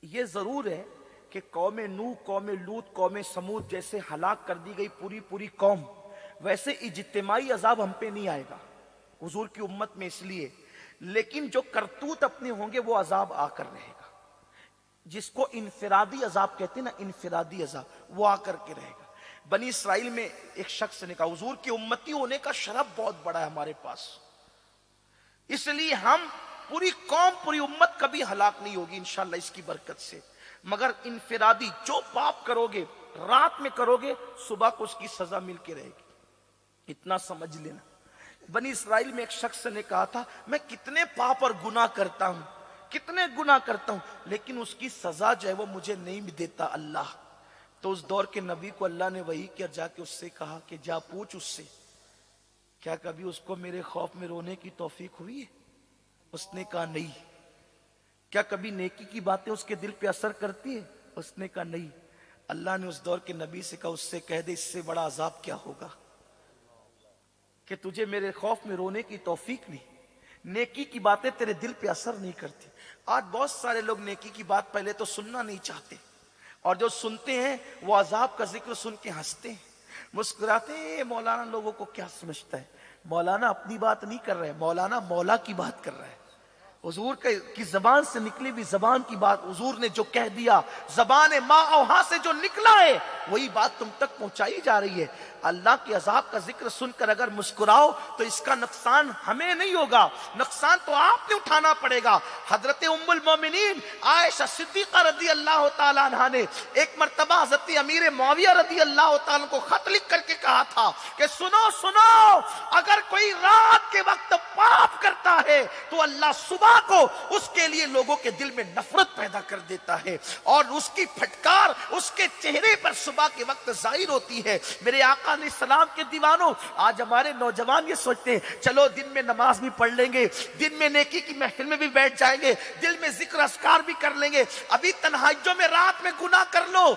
یہ ضرور ہے کہ قوم نوح، قوم لوط، قوم سمود جیسے ہلاک کر دی گئی پوری قوم، ویسے اجتماعی عذاب ہم پہ نہیں آئے گا حضور کی امت میں، اس لیے لیکن جو کرتوت اپنے ہوں گے وہ عذاب آ کر رہے گا، جس کو انفرادی عذاب کہتے ہیں نا، انفرادی عذاب وہ آ کر کے رہے گا. بنی اسرائیل میں ایک شخص نے کہا حضور کی امتی ہونے کا شرف بہت بڑا ہے ہمارے پاس، اس لیے ہم پوری قوم پوری امت کبھی ہلاک نہیں ہوگی انشاءاللہ اس کی برکت سے، مگر انفرادی جو پاپ کرو گے رات میں کرو گے صبح کو اس کی سزا مل کے رہے گی، اتنا سمجھ لینا. بنی اسرائیل میں ایک شخص نے کہا تھا میں کتنے پاپ اور گناہ کرتا ہوں، کتنے گناہ کرتا ہوں، لیکن اس کی سزا جو ہے وہ مجھے نہیں دیتا اللہ. تو اس دور کے نبی کو اللہ نے وحی کیا، جا کے اس سے کہا کہ جا پوچھ اس سے کیا کبھی اس کو میرے خوف میں رونے کی توفیق ہوئی ہے؟ اس نے کہا نہیں. کیا کبھی نیکی کی باتیں اس کے دل پہ اثر کرتی ہے؟ اس نے کہا نہیں. اللہ نے اس دور کے نبی سے کہا اس سے کہہ دے اس سے بڑا عذاب کیا ہوگا کہ تجھے میرے خوف میں رونے کی توفیق نہیں، نیکی کی باتیں تیرے دل پہ اثر نہیں کرتی. آج بہت سارے لوگ نیکی کی بات پہلے تو سننا نہیں چاہتے، اور جو سنتے ہیں وہ عذاب کا ذکر سن کے ہنستے ہیں، مسکراتے ہیں. مولانا لوگوں کو کیا سمجھتا ہے؟ مولانا اپنی بات نہیں کر رہے، مولانا مولا کی بات کر رہا ہے. حضور کی زبان سے نکلی بھی زبان کی بات، حضور نے جو کہہ دیا زبان ماں اوہا سے جو نکلا ہے وہی بات تم تک پہنچائی جا رہی ہے. اللہ کے عذاب کا ذکر سن کر اگر مسکراؤ تو اس کا نقصان ہمیں نہیں ہوگا، نقصان تو آپ نے اٹھانا پڑے گا. حضرت ام المومنین عائشہ صدیقہ رضی اللہ تعالیٰ عنہ نے ایک مرتبہ حضرت امیر معاویہ رضی اللہ تعالیٰ کو خط لکھ کر کے کہا تھا کہ سنو اگر کوئی رات کے وقت پاپ کرتا ہے تو اللہ صبح کو اس کے لیے لوگوں کے دل میں نفرت پیدا کر دیتا ہے، اور اس کی پھٹکار اس کے چہرے پر صبح کے وقت ظاہر ہوتی ہے. میرے آقا علیہ السلام کے دیوانوں، آج ہمارے نوجوان یہ سوچتے ہیں چلو دن میں نماز بھی پڑھ لیں گے، دن میں نیکی کی محفل میں بھی بیٹھ جائیں گے، دل میں ذکر اذکار بھی کر لیں گے، ابھی تنہائیوں میں رات میں گناہ کر لو،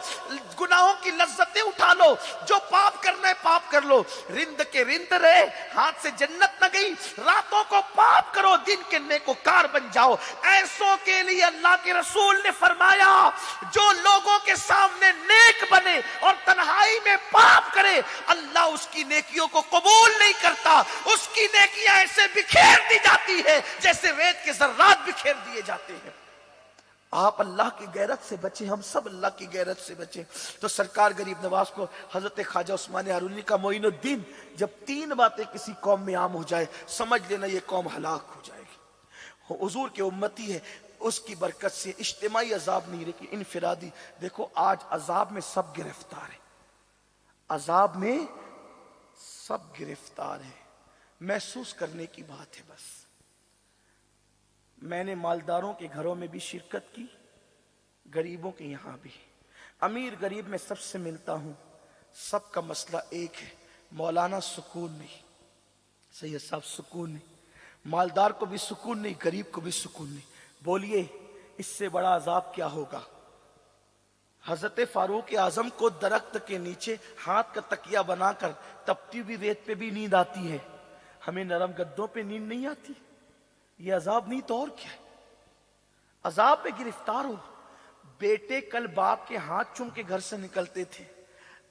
گناہوں کی لذتیں اٹھا لو، جو پاپ کرنا ہے پاپ کر لو، رند کے رند رہے، ہاتھ سے جنت نہ گئی. راتوں کو پاپ کرو، دن کے نیکوکار بن جاؤ. ایسوں کے لیے اللہ کے رسول نے فرمایا جو لوگوں کے سامنے نیک بنے اور تنہائی میں پاپ کرے اللہ اس کی نیکیوں کو قبول نہیں کرتا، اس کی نیکیاں ایسے بکھیر دی جاتی ہے جیسے ریت کے ذرات بکھیر دیے جاتے ہیں. آپ اللہ کی غیرت سے بچیں، ہم سب اللہ کی غیرت سے بچیں. تو سرکار غریب نواز کو حضرت خواجہ عثمان ہارونی کا معین الدین جب 3 باتیں کسی قوم میں عام ہو جائے سمجھ لینا یہ قوم ہلاک ہو جائے گی. حضور کے امتی ہے، اس کی برکت سے اجتماعی عذاب نہیں لیکن انفرادی. دیکھو آج عذاب میں سب گرفتار ہیں، عذاب میں سب گرفتار ہیں، محسوس کرنے کی بات ہے بس. میں نے مالداروں کے گھروں میں بھی شرکت کی، غریبوں کے یہاں بھی. امیر غریب میں سب سے ملتا ہوں، سب کا مسئلہ ایک ہے، مولانا سکون نہیں، سید صاحب سکون نہیں، مالدار کو بھی سکون نہیں، غریب کو بھی سکون نہیں. بولیے اس سے بڑا عذاب کیا ہوگا؟ حضرت فاروق اعظم کو درخت کے نیچے ہاتھ کا تکیہ بنا کر تپتی ہوئی ریت پہ بھی نیند آتی ہے، ہمیں نرم گدوں پہ نیند نہیں آتی. یہ عذاب نہیں تو اور کیا ہے؟ عذاب پہ گرفتار ہو. بیٹے کل باپ کے ہاتھ چوم کے گھر سے نکلتے تھے،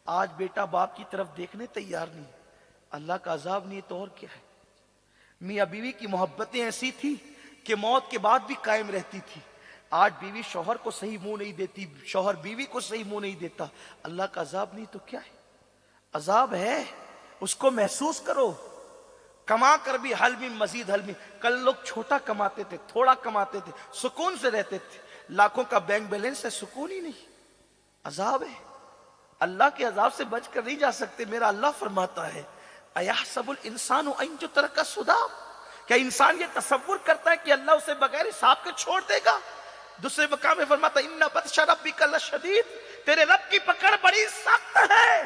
آج بیٹا باپ کی طرف دیکھنے تیار نہیں. اللہ کا عذاب نہیں تو اور کیا ہے؟ میاں بیوی کی محبتیں ایسی تھی کہ موت کے بعد بھی قائم رہتی تھی. آج بیوی شوہر کو صحیح منہ نہیں دیتی، شوہر بیوی کو صحیح منہ نہیں دیتا. اللہ کا عذاب نہیں تو کیا ہے؟ عذاب ہے، اس کو محسوس کرو. کما کر بھی حل میں مزید حل میں. کل لوگ چھوٹا کماتے تھے، تھوڑا کماتے تھے، سکون سے رہتے تھے. لاکھوں کا بینک بیلنس ہے، سکون ہی نہیں. عذاب ہے. اللہ کے عذاب سے بچ کر نہیں جا سکتے. میرا اللہ فرماتا ہے اَيَحْسَبُ الْإِنسَانُ أَن يُتْرَكَ سُدًى، کیا انسان یہ تصور کرتا ہے کہ اللہ اسے بغیر حساب کے چھوڑ دے گا؟ دوسرے مقام میں فرماتا ہے اِنَّ بَطْشَ رَبِّكَ لَشَدِيدٌ، تیرے رب کی پکڑ بڑی سخت ہے.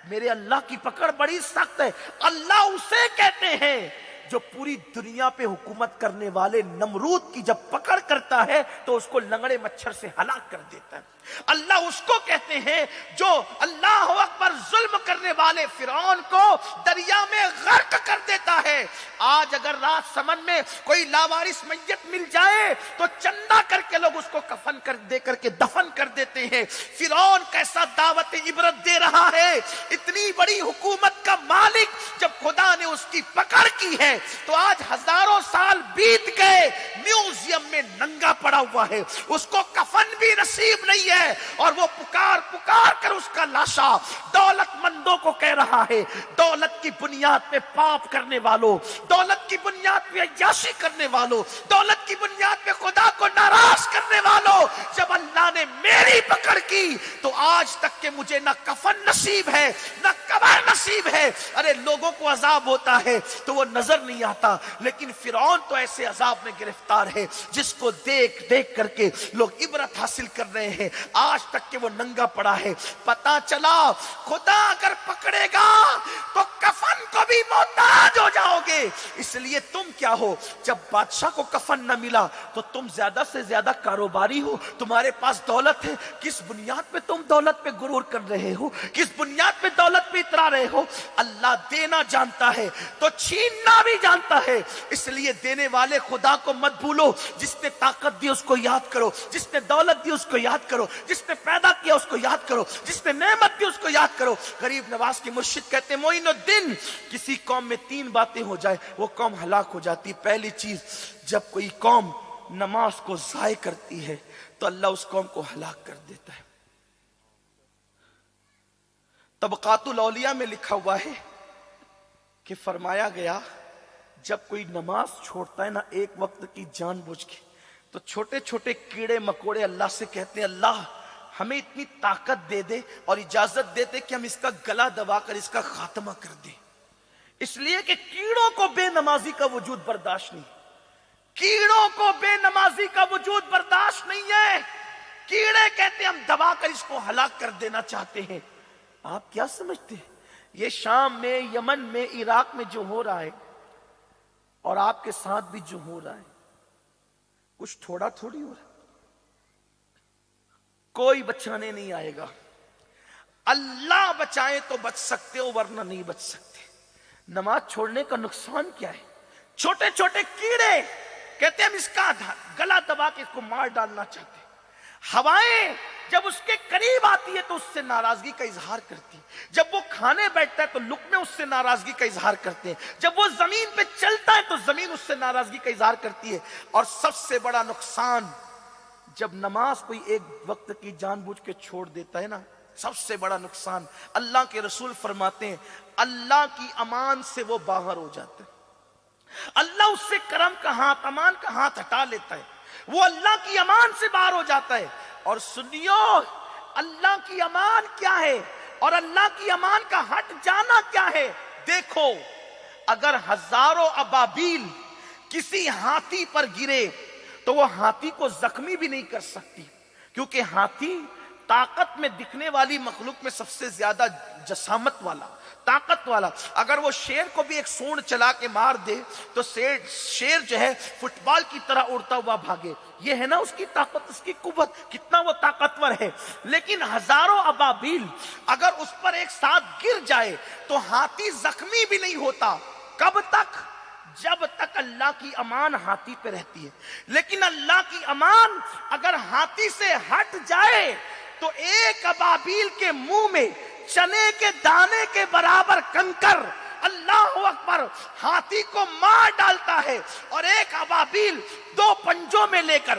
میرے اللہ کی پکڑ بڑی سخت ہے. اللہ اسے کہتے ہیں جو پوری دنیا پہ حکومت کرنے والے نمرود کی جب پکڑ کرتا ہے تو اس کو لنگڑے مچھر سے ہلاک کر دیتا ہے. اللہ اس کو کہتے ہیں جو اللہ اکبر ظلم کرنے والے فرعون کو دریا میں غرق کر دیتا ہے. آج اگر رات سمن میں کوئی لاوارث میت مل جائے تو چندہ کر کے لوگ اس کو کفن کر دے کر کے دفن کر دیتے ہیں. فرعون کیسا دعوت عبرت دے رہا ہے. اتنی بڑی حکومت کا مالک جب خدا نے اس کی پکڑ کی ہے تو آج ہزاروں سال بیت گئے، میوزیم میں ننگا پڑا ہوا ہے، اس کو کفن بھی نصیب نہیں ہے، اور وہ پکار پکار کر اس کا لاشا دولت مندوں کو کہہ رہا ہے دولت کی بنیاد پہ پاپ کرنے والوں، دولت کی بنیاد پہ عیاشی کرنے والوں، دولت کی بنیاد پہ خدا کو ناراض کرنے والوں، جب اللہ نے میری پکڑ کی تو آج تک کہ مجھے نہ کفن نصیب ہے نہ قبر نصیب ہے. ارے لوگوں کو عذاب ہوتا ہے تو وہ نظر نہیں آتا، لیکن فرعون تو ایسے عذاب میں گرفتار ہے جس کو دیکھ دیکھ کر کے لوگ عبرت حاصل کر رہے ہیں. آج تک کہ وہ ننگا پڑا ہے. پتا چلا خدا اگر پکڑے گا تو کفن کو بھی محتاج ہو جاؤ گے. اس لیے تم کیا ہو، جب بادشاہ کو کفن نہ ملا تو تم زیادہ سے زیادہ کاروباری ہو، تمہارے پاس دولت ہے. کس بنیاد پہ تم دولت پہ غرور کر رہے ہو، کس بنیاد پہ دولت پہ اترا رہے ہو؟ اللہ دینا جانتا ہے تو چھیننا بھی جانتا ہے. اس لیے دینے والے خدا کو مت بھولو. جس نے طاقت دی اس کو یاد کرو، جس نے دولت دی اس کو یاد کرو، جس نے پیدا کیا اس کو یاد کرو، جس نے نعمت دی اس کو یاد کرو. غریب نواز کے مرشد کہتے ہیں معین الدین، کسی قوم میں 3 باتیں ہو جائے وہ قوم ہلاک ہو جاتی. پہلی چیز، جب کوئی قوم نماز کو ضائع کرتی ہے تو اللہ اس قوم کو ہلاک کر دیتا ہے. طبقات الاولیاء میں لکھا ہوا ہے کہ فرمایا گیا جب کوئی نماز چھوڑتا ہے نا ایک وقت کی جان بوجھ کے، تو چھوٹے چھوٹے کیڑے مکوڑے اللہ سے کہتے ہیں اللہ ہمیں اتنی طاقت دے دے اور اجازت دے دے کہ ہم اس کا گلا دبا کر اس کا خاتمہ کر دیں. اس لیے کہ کیڑوں کو بے نمازی کا وجود برداشت نہیں، کیڑوں کو بے نمازی کا وجود برداشت نہیں ہے. کیڑے کہتے ہیں ہم دبا کر اس کو ہلاک کر دینا چاہتے ہیں. آپ کیا سمجھتے ہیں یہ شام میں، یمن میں، عراق میں جو ہو رہا ہے اور آپ کے ساتھ بھی جو ہو رہا ہے کچھ تھوڑا تھوڑی ہو رہا ہے؟ کوئی بچانے نہیں آئے گا. اللہ بچائے تو بچ سکتے ہو ورنہ نہیں بچ سکتے. نماز چھوڑنے کا نقصان کیا ہے؟ چھوٹے چھوٹے کیڑے کہتے ہیں ہم اس کا گلا دبا کے اس کو مار ڈالنا چاہتے ہیں. ہوائیں جب اس کے قریب آتی ہے تو اس سے ناراضگی کا اظہار کرتی ہے. جب وہ کھانے بیٹھتا ہے تو لقمے اس سے ناراضگی کا اظہار کرتے ہیں. جب وہ زمین پہ چلتا ہے تو زمین اس سے ناراضگی کا اظہار کرتی ہے. اور سب سے بڑا نقصان جب نماز کوئی ایک وقت کی جان بوجھ کے چھوڑ دیتا ہے نا، سب سے بڑا نقصان، اللہ کے رسول فرماتے ہیں اللہ کی امان سے وہ باہر ہو جاتا ہے. اللہ اس سے کرم کا ہاتھ، امان کا ہاتھ ہٹا لیتا ہے، وہ اللہ کی امان سے باہر ہو جاتا ہے. اور سنیو اللہ کی امان کیا ہے اور اللہ کی امان کا ہٹ جانا کیا ہے؟ دیکھو اگر ہزاروں ابابیل کسی ہاتھی پر گرے تو وہ ہاتھی کو زخمی بھی نہیں کر سکتی، کیونکہ ہاتھی طاقت میں دکھنے والی مخلوق میں سب سے زیادہ جسامت والا، طاقت والا. اگر وہ شیر کو بھی ایک سونڈ چلا کے مار دے تو شیر جو ہے فٹ بال کی طرح اڑتا ہوا بھاگے. یہ ہے نا اس کی طاقت، اس کی قوت، کتنا وہ طاقتور ہے. لیکن ہزاروں ابابیل اگر اس پر ایک ساتھ گر جائے تو ہاتھی زخمی بھی نہیں ہوتا. کب تک؟ جب تک اللہ کی امان ہاتھی پہ رہتی ہے. لیکن اللہ کی امان اگر ہاتھی سے ہٹ جائے تو ایک ابابیل کے منہ میں چنے کے دانے کے برابر کنکر اللہ اکبر ہاتھی کو مار ڈالتا ہے. اور ایک ابابیل 2 پنجوں میں لے کر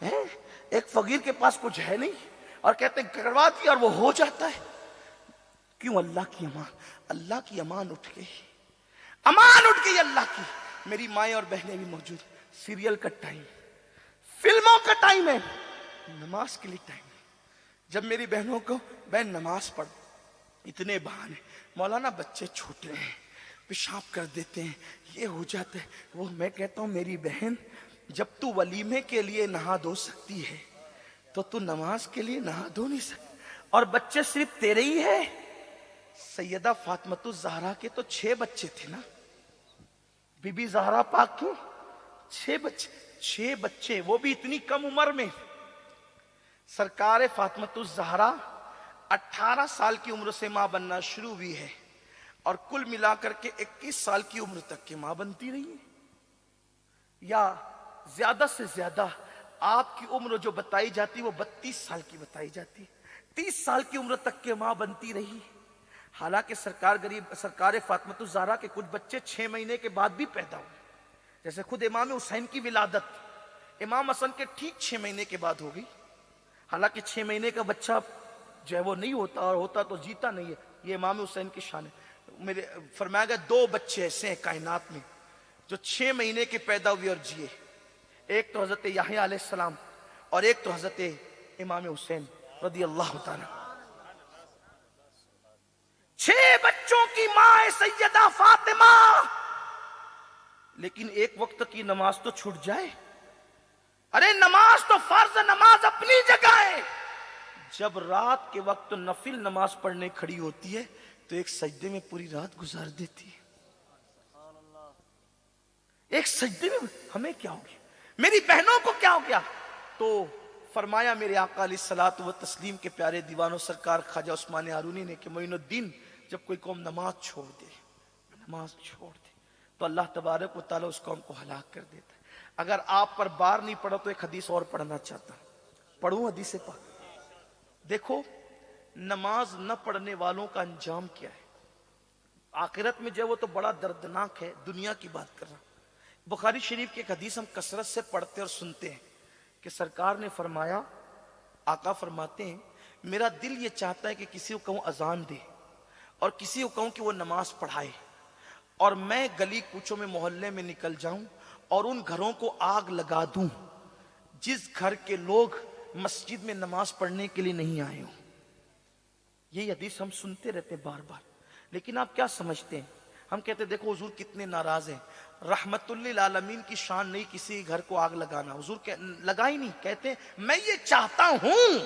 ایک فقیر کے پاس کچھ ہے نہیں اور کہتے ہیں کروا دیا اور وہ ہو جاتا ہے. کیوں؟ اللہ کی امان اٹھ گئی، امان اٹھ گئی اللہ کی. میری مائیں اور بہنیں بھی موجود. سیریل کا ٹائم، فلموں کا ٹائم ہے، نماز کے لیے ٹائم ہے. جب میری بہنوں کو بہن نماز پڑھ، اتنے بہانے، مولانا بچے چھوٹے ہیں، پیشاب کر دیتے ہیں، یہ ہو جاتا ہے وہ. میں کہتا ہوں میری بہن، جب تو ولیمے کے لیے نہا دھو سکتی ہے تو تو نماز کے لیے نہا دھو نہیں سکتی. اور بچے صرف تیرے ہی ہے. سیدہ فاطمۃ الزہرا کے تو 6 بچے تھے نا. بی بی زہرا پاک کیوں 6 بچے، وہ بھی اتنی کم عمر میں. سرکار فاطمۃ الزہرا 18 سال کی عمر سے ماں بننا شروع ہوئی ہے اور کل ملا کر کے 21 سال کی عمر تک کی ماں بنتی رہی ہے. یا زیادہ سے زیادہ آپ کی عمر جو بتائی جاتی وہ 32 سال کی بتائی جاتی. 30 سال کی عمر تک کے ماں بنتی رہی. حالانکہ سرکار فاطمۃ الزہرا کے کچھ بچے 6 مہینے کے بعد بھی پیدا ہوئے. جیسے خود امام حسین کی ولادت امام حسن کے ٹھیک 6 مہینے کے بعد ہو گئی. حالانکہ 6 مہینے کا بچہ جو ہے وہ نہیں ہوتا، اور ہوتا تو جیتا نہیں ہے. یہ امام حسین کی شان ہے. میرے فرمایا گیا 2 بچے ایسے ہیں کائنات میں جو 6 مہینے کے پیدا ہوئے اور جیے. ایک تو حضرت یحییٰ علیہ السلام اور ایک تو حضرت امام حسین رضی اللہ تعالی. 6 بچوں کی ماں ہے سیدہ فاطمہ. لیکن ایک وقت کی نماز تو چھوٹ جائے. ارے نماز تو فرض، نماز اپنی جگہ ہے. جب رات کے وقت نفل نماز پڑھنے کھڑی ہوتی ہے تو ایک سجدے میں پوری رات گزار دیتی ہے. ایک سجدے میں ہمیں کیا ہو گیا، میری بہنوں کو کیا ہو گیا؟ تو فرمایا میرے آقا علیہ الصلوۃ والتسلیم کے پیارے دیوانوں سرکار خواجہ عثمان ہارونی نے کہ معین الدین، جب کوئی قوم نماز چھوڑ دے تو اللہ تبارک و تعالیٰ اس قوم کو ہلاک کر دیتا ہے. اگر آپ پر بار نہیں پڑا تو ایک حدیث اور پڑھنا چاہتا ہوں. پڑھوں حدیث پاک؟ دیکھو نماز نہ پڑھنے والوں کا انجام کیا ہے. آخرت میں جو ہے وہ تو بڑا دردناک ہے. دنیا کی بات کر رہا ہوں. بخاری شریف کی ایک حدیث ہم کثرت سے پڑھتے اور سنتے ہیں کہ سرکار نے فرمایا، آقا فرماتے ہیں میرا دل یہ چاہتا ہے کہ کسی کو کہوں اذان دے اور کسی کو کہوں کہ وہ نماز پڑھائے، اور میں گلی کوچوں میں محلے میں نکل جاؤں اور ان گھروں کو آگ لگا دوں جس گھر کے لوگ مسجد میں نماز پڑھنے کے لیے نہیں آئے ہوں. یہ حدیث ہم سنتے رہتے بار بار. لیکن آپ کیا سمجھتے ہیں؟ ہم کہتے ہیں دیکھو حضور کتنے ناراض ہیں. رحمت للعالمین کی شان نہیں کسی گھر کو آگ لگانا. حضور لگا ہی نہیں. کہتے ہیں میں یہ چاہتا ہوں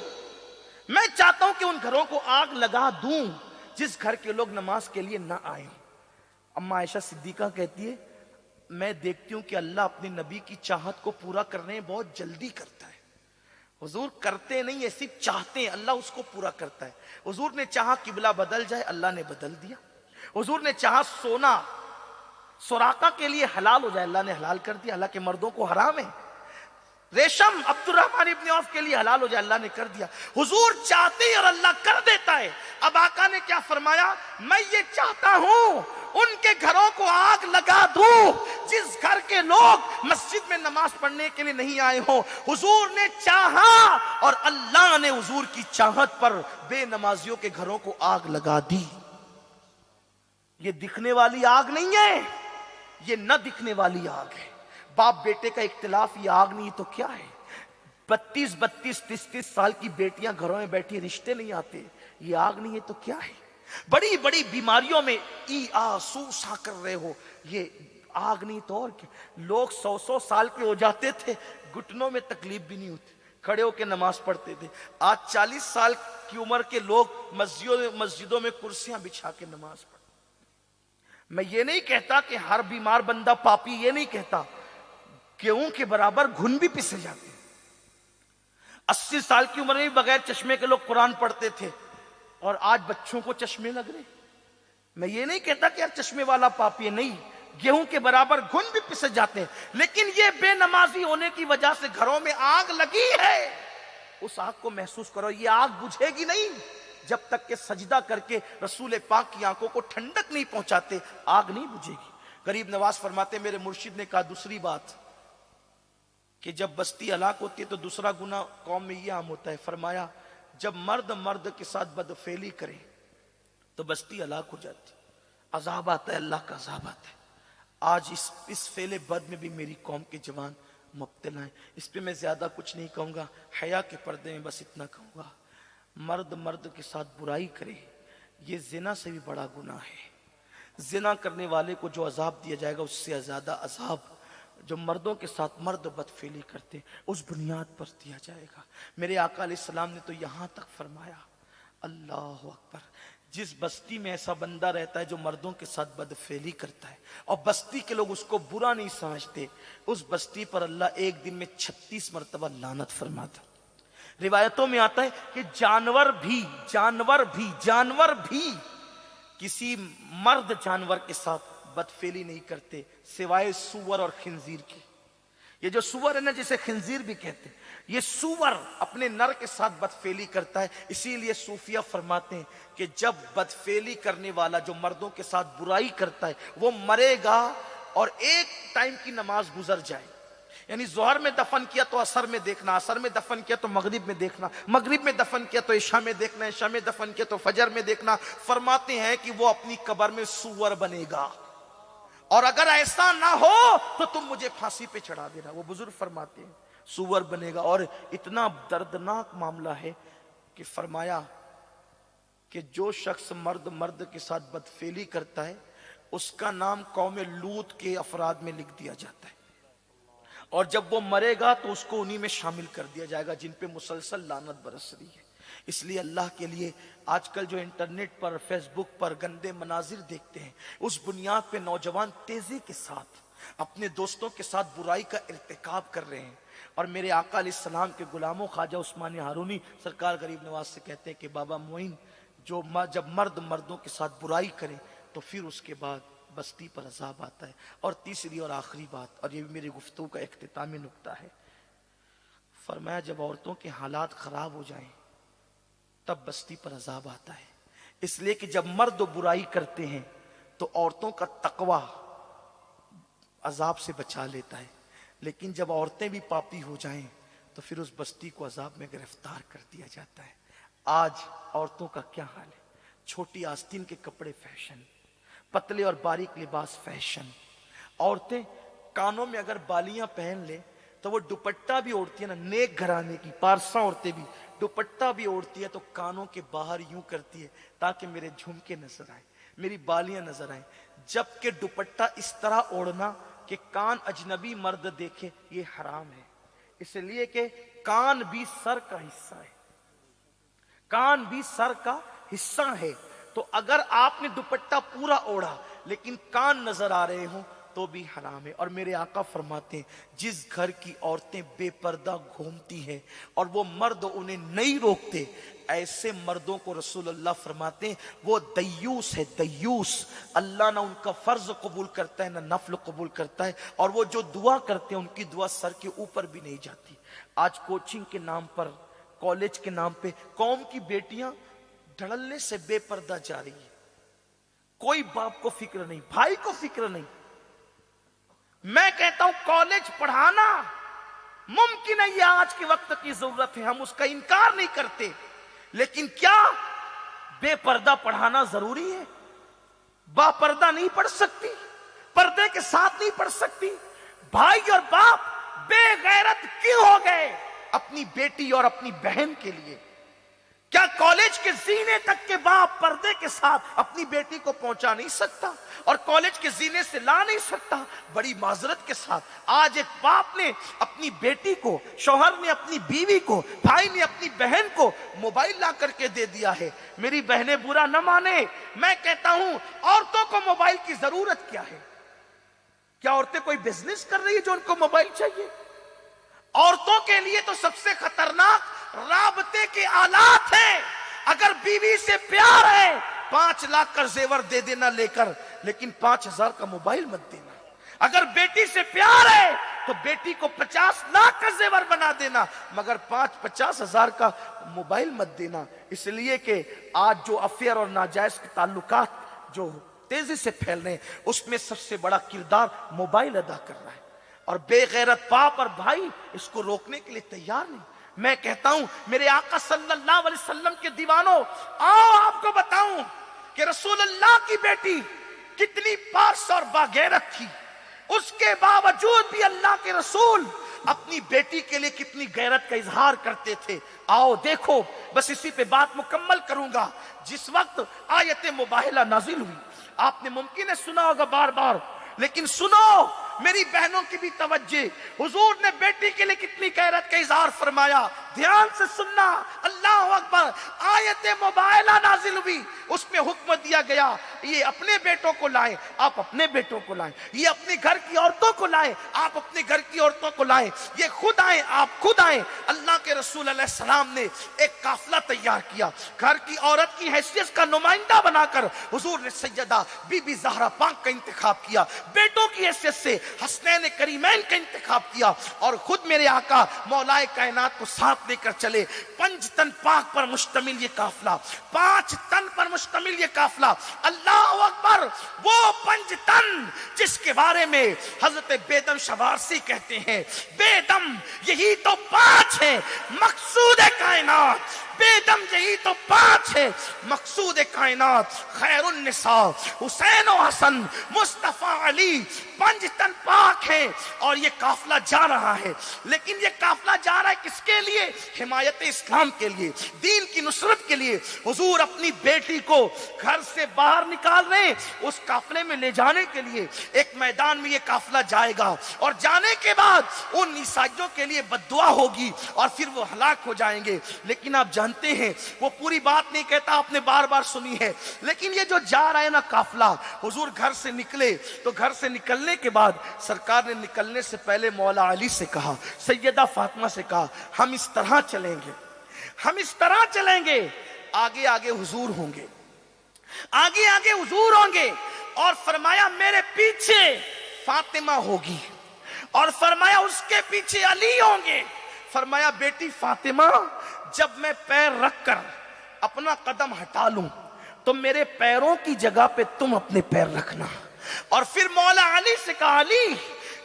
کہ ان گھروں کو آگ لگا دوں جس گھر کے لوگ نماز کے لیے نہ آئے ہوں. اما عائشہ صدیقہ کہتی ہے میں دیکھتی ہوں کہ اللہ اپنے نبی کی چاہت کو پورا کرنے میں بہت جلدی کرتا ہے. حضور کرتے نہیں، ایسی چاہتے ہیں، اللہ اس کو پورا کرتا ہے. حضور نے چاہا قبلہ بدل جائے، اللہ نے بدل دیا. حضور نے چاہا سونا سوراقہ کے لیے حلال ہو جائے، اللہ نے حلال کر دیا. حالانکہ مردوں کو حرام ہے. ریشم عبد الرحمن ابن عوف کے لیے حلال ہو جائے، اللہ نے کر دیا. حضور چاہتے ہیں اور اللہ کر دیتا ہے. اب آقا نے کیا فرمایا؟ میں یہ چاہتا ہوں ان کے گھروں کو آگ لگا دوں جس گھر کے لوگ مسجد میں نماز پڑھنے کے لیے نہیں آئے ہوں. حضور نے چاہا اور اللہ نے حضور کی چاہت پر بے نمازیوں کے گھروں کو آگ لگا دی. یہ دکھنے والی آگ نہیں ہے، یہ نہ دکھنے والی آگ ہے. باپ بیٹے کا اختلاف یہ آگ نہیں تو کیا ہے؟ 32 33 سال کی بیٹیاں گھروں میں بیٹھی رشتے نہیں آتے، یہ آگ نہیں ہے تو کیا ہے؟ بڑی بڑی بیماریوں میں سو سا کر رہے ہو، یہ آگ نہیں تو اور کیا؟ لوگ 100 سال کے ہو جاتے تھے، گھٹنوں میں تکلیف بھی نہیں ہوتی، کھڑے ہو کے نماز پڑھتے تھے. آج 40 سال کی عمر کے لوگ مسجدوں میں کرسیاں بچھا کے نماز پڑھتے. میں یہ نہیں کہتا کہ ہر بیمار بندہ پاپی، یہ نہیں کہتا. گیہوں کے برابر گھن بھی پسے جاتے ہیں. 80 سال کی عمر میں بھی بغیر چشمے کے لوگ قرآن پڑھتے تھے اور آج بچوں کو چشمے لگ رہے. میں یہ نہیں کہتا کہ ہر چشمے والا پاپی ہے، نہیں، گیہوں کے برابر گھن بھی پسے جاتے ہیں. لیکن یہ بے نمازی ہونے کی وجہ سے گھروں میں آگ لگی ہے. اس آگ کو محسوس کرو. یہ آگ بجھے گی نہیں جب تک کہ سجدہ کر کے رسول پاک کی آنکھوں کو ٹھنڈک نہیں پہنچاتے، آگ نہیں بجھے گی. غریب نواز فرماتے میرے مرشد نے کہا دوسری بات کہ جب بستی ہلاک ہوتی ہے تو دوسرا گناہ قوم میں یہ عام ہوتا ہے. فرمایا جب مرد مرد کے ساتھ بدفعلی کرے تو بستی ہلاک ہو جاتی, عذاب آتا ہے, اللہ کا عذاب آتا ہے. آج اس فعل بد میں بھی میری قوم کے جوان مبتلا ہیں. اس پہ میں زیادہ کچھ نہیں کہوں گا, حیا کے پردے میں بس اتنا کہوں گا, مرد مرد کے ساتھ برائی کرے یہ زنا سے بھی بڑا گناہ ہے. زنا کرنے والے کو جو عذاب دیا جائے گا اس سے زیادہ عذاب جو مردوں کے ساتھ مرد بدفعلی کرتے اس بنیاد پر دیا جائے گا. میرے آقا علیہ السلام نے تو یہاں تک فرمایا, اللہ اکبر, جس بستی میں ایسا بندہ رہتا ہے جو مردوں کے ساتھ بدفعلی کرتا ہے اور بستی کے لوگ اس کو برا نہیں سمجھتے, اس بستی پر اللہ ایک دن میں 36 مرتبہ لعنت فرماتا. روایتوں میں آتا ہے کہ جانور بھی کسی مرد جانور کے ساتھ بدفعلی نہیں کرتے سوائے سور اور خنزیر کی. یہ جو سور ہے نا جسے خنزیر بھی کہتے ہیں, یہ سور اپنے نر کے ساتھ بدفعلی کرتا ہے. اسی لیے صوفیہ فرماتے ہیں کہ جب بدفعلی کرنے والا جو مردوں کے ساتھ برائی کرتا ہے وہ مرے گا اور ایک ٹائم کی نماز گزر جائے, یعنی ظہر میں دفن کیا تو عصر میں دیکھنا, عصر میں دفن کیا تو مغرب میں دیکھنا, مغرب میں دفن کیا تو عشاء میں دیکھنا, عشاء میں دفن کیا تو فجر میں دیکھنا. فرماتے ہیں کہ وہ اپنی قبر میں سور بنے گا, اور اگر ایسا نہ ہو تو تم مجھے پھانسی پہ چڑھا دینا. وہ بزرگ فرماتے ہیں سور بنے گا. اور اتنا دردناک معاملہ ہے کہ فرمایا کہ جو شخص مرد کے ساتھ بدفعلی کرتا ہے اس کا نام قوم لوط کے افراد میں لکھ دیا جاتا ہے, اور جب وہ مرے گا تو اس کو انہی میں شامل کر دیا جائے گا جن پہ مسلسل لعنت برس رہی ہے. اس لیے اللہ کے لیے آج کل جو انٹرنیٹ پر فیس بک پر گندے مناظر دیکھتے ہیں اس بنیاد پہ نوجوان تیزی کے ساتھ اپنے دوستوں کے ساتھ برائی کا ارتکاب کر رہے ہیں. اور میرے آقا علیہ السلام کے غلاموں خواجہ عثمان ہارونی سرکار غریب نواز سے کہتے ہیں کہ بابا معین جب مرد مردوں کے ساتھ برائی کرے تو پھر اس کے بعد بستی پر عذاب آتا ہے. اور تیسری اور آخری بات, اور یہ بھی میری گفتگو کا اختتامی نقطہ ہے, فرمایا جب عورتوں کے حالات خراب ہو جائیں تب بستی پر عذاب آتا ہے. اس لیے کہ جب مرد برائی کرتے ہیں تو عورتوں کا تقوی عذاب سے بچا لیتا ہے, لیکن جب عورتیں بھی پاپی ہو جائیں تو پھر اس بستی کو عذاب میں گرفتار کر دیا جاتا ہے. آج عورتوں کا کیا حال ہے, چھوٹی آستین کے کپڑے فیشن, پتلے اور باریک لباس فیشن. عورتیں کانوں میں اگر بالیاں پہن لے تو وہ دوپٹہ بھی اوڑھتی ہے نا, نیک گھرانے کی پارساں عورتیں بھی دوپٹہ بھی اوڑھتی ہے تو کانوں کے باہر یوں کرتی ہے تاکہ میرے جھمکے نظر آئے, میری بالیاں نظر آئیں. جبکہ دوپٹہ اس طرح اوڑھنا کہ کان اجنبی مرد دیکھے یہ حرام ہے, اس لیے کہ کان بھی سر کا حصہ ہے, کان بھی سر کا حصہ ہے. تو اگر آپ نے دوپٹہ پورا اوڑھا لیکن کان نظر آ رہے ہوں تو بھی حرام ہے. اور میرے آقا فرماتے ہیں جس گھر کی عورتیں بے پردہ گھومتی ہیں اور وہ مرد انہیں نہیں روکتے, ایسے مردوں کو رسول اللہ فرماتے ہیں وہ دیوس ہے, دیوس. اللہ نہ ان کا فرض قبول کرتا ہے نہ نفل قبول کرتا ہے, اور وہ جو دعا کرتے ہیں ان کی دعا سر کے اوپر بھی نہیں جاتی. آج کوچنگ کے نام پر, کالج کے نام پہ قوم کی بیٹیاں دھڑلے سے بے پردہ جا رہی ہے, کوئی باپ کو فکر نہیں, بھائی کو فکر نہیں. میں کہتا ہوں کالج پڑھانا ممکن ہے, یہ آج کے وقت کی ضرورت ہے, ہم اس کا انکار نہیں کرتے, لیکن کیا بے پردہ پڑھانا ضروری ہے؟ با پردہ نہیں پڑھ سکتی, پردے کے ساتھ نہیں پڑھ سکتی. بھائی اور باپ بے غیرت کیوں ہو گئے اپنی بیٹی اور اپنی بہن کے لیے؟ کیا کالج کے زینے تک کے باپ پردے کے ساتھ اپنی بیٹی کو پہنچا نہیں سکتا اور کالج کے زینے سے لا نہیں سکتا؟ بڑی معذرت کے ساتھ آج ایک باپ نے اپنی بیٹی کو, شوہر نے اپنی بیوی کو, بھائی نے اپنی بہن کو موبائل لا کر کے دے دیا ہے. میری بہنیں برا نہ مانے, میں کہتا ہوں عورتوں کو موبائل کی ضرورت کیا ہے؟ کیا عورتیں کوئی بزنس کر رہی ہے جو ان کو موبائل چاہیے؟ عورتوں کے لیے تو سب سے خطرناک رابطے کے آلات ہیں. اگر بیوی سے پیار ہے 5 لاکھ کا زیور دے دینا لے کر, لیکن 5,000 کا موبائل مت دینا. اگر بیٹی سے پیار ہے تو بیٹی کو 50 لاکھ کا زیور بنا دینا, مگر 50,000 کا موبائل مت دینا. اس لیے کہ آج جو افیئر اور ناجائز کے تعلقات جو تیزی سے پھیل رہے ہیں اس میں سب سے بڑا کردار موبائل ادا کر رہا ہے. اور بے غیرت باپ اور بھائی اس کو روکنے کے لیے تیار نہیں. میں کہتا ہوں میرے آقا صلی اللہ علیہ وسلم کے دیوانوں، آؤ آپ کو بتاؤں کہ رسول اللہ کی بیٹی کتنی پارس اور باغیرت تھی. اس کے باوجود بھی اللہ کے رسول اپنی بیٹی کے لیے کتنی غیرت کا اظہار کرتے تھے. آؤ دیکھو، بس اسی پہ بات مکمل کروں گا. جس وقت آیت مباہلہ نازل ہوئی، آپ نے ممکن ہے سنا ہوگا بار بار، لیکن سنو میری بہنوں کی بھی توجہ. حضور نے بیٹی کے لیے کتنی غیرت کا اظہار فرمایا، دھیان سے سننا. اللہ اکبر. آیت مباہلہ نازل ہوئی، اس میں حکم دیا گیا یہ اپنے بیٹوں کو لائیں، آپ اپنے بیٹوں کو لائیں. یہ اپنے گھر کی عورتوں کو لائیں، آپ اپنے گھر کی عورتوں کو لائیں. یہ خود آئیں، آپ خود آئیں. اللہ کے رسول علیہ السلام نے ایک قافلہ تیار کیا. گھر کی عورت کی حیثیت کا نمائندہ بنا کر حضور نے سیدہ بی بی زہرا پاک کا انتخاب کیا. بیٹوں کی حیثیت سے حسنین کریمین کا انتخاب کیا، اور خود میرے آقا مولا کائنات کو ساتھ لے کر چلے. 5 تن پاک پر مشتمل یہ قافلہ، 5 تن پر مشتمل یہ قافلہ. اللہ اکبر. وہ 5 تن جس کے بارے میں حضرت بیدم شوارسی کہتے ہیں، بیدم یہی تو 5 ہیں مقصود کائنات. بیدم یہی تو 5 ہے مقصود کائنات. خیر النساء حسین و حسن مصطفیٰ علی. 5 تن پاک ہیں اور یہ قافلہ جا رہا ہے. لیکن یہ قافلہ جا رہا ہے کس کے لیے؟ حمایت اسلام کے لیے، دین کی نصرت کے لیے. حضور اپنی بیٹی کو گھر سے باہر نکال رہے ہیں اس قافلے میں لے جانے کے لیے. ایک میدان میں یہ قافلہ جائے گا اور جانے کے بعد ان عیسائیوں کے لیے بد دعا ہوگی اور پھر وہ ہلاک ہو جائیں گے. لیکن آپ جانتے ہیں وہ پوری بات نہیں کہتا، آپ نے بار بار سنی ہے. لیکن یہ جو جا رہا ہے نا قافلہ، حضور گھر سے نکلے تو گھر سے نکلنے کے بعد سرکار نے نکلنے سے پہلے مولا علی سے کہا، سیدہ فاطمہ سے کہا، ہم اس طرح چلیں گے، ہم اس طرح چلیں گے. آگے آگے حضور ہوں گے، آگے آگے حضور ہوں گے. اور فرمایا میرے پیچھے فاطمہ ہوگی، اور فرمایا اس کے پیچھے علی ہوں گے. فرمایا بیٹی فاطمہ، جب میں پیر رکھ کر اپنا قدم ہٹا لوں تو میرے پیروں کی جگہ پہ تم اپنے پیر رکھنا. اور پھر مولا علی سے کہا، علی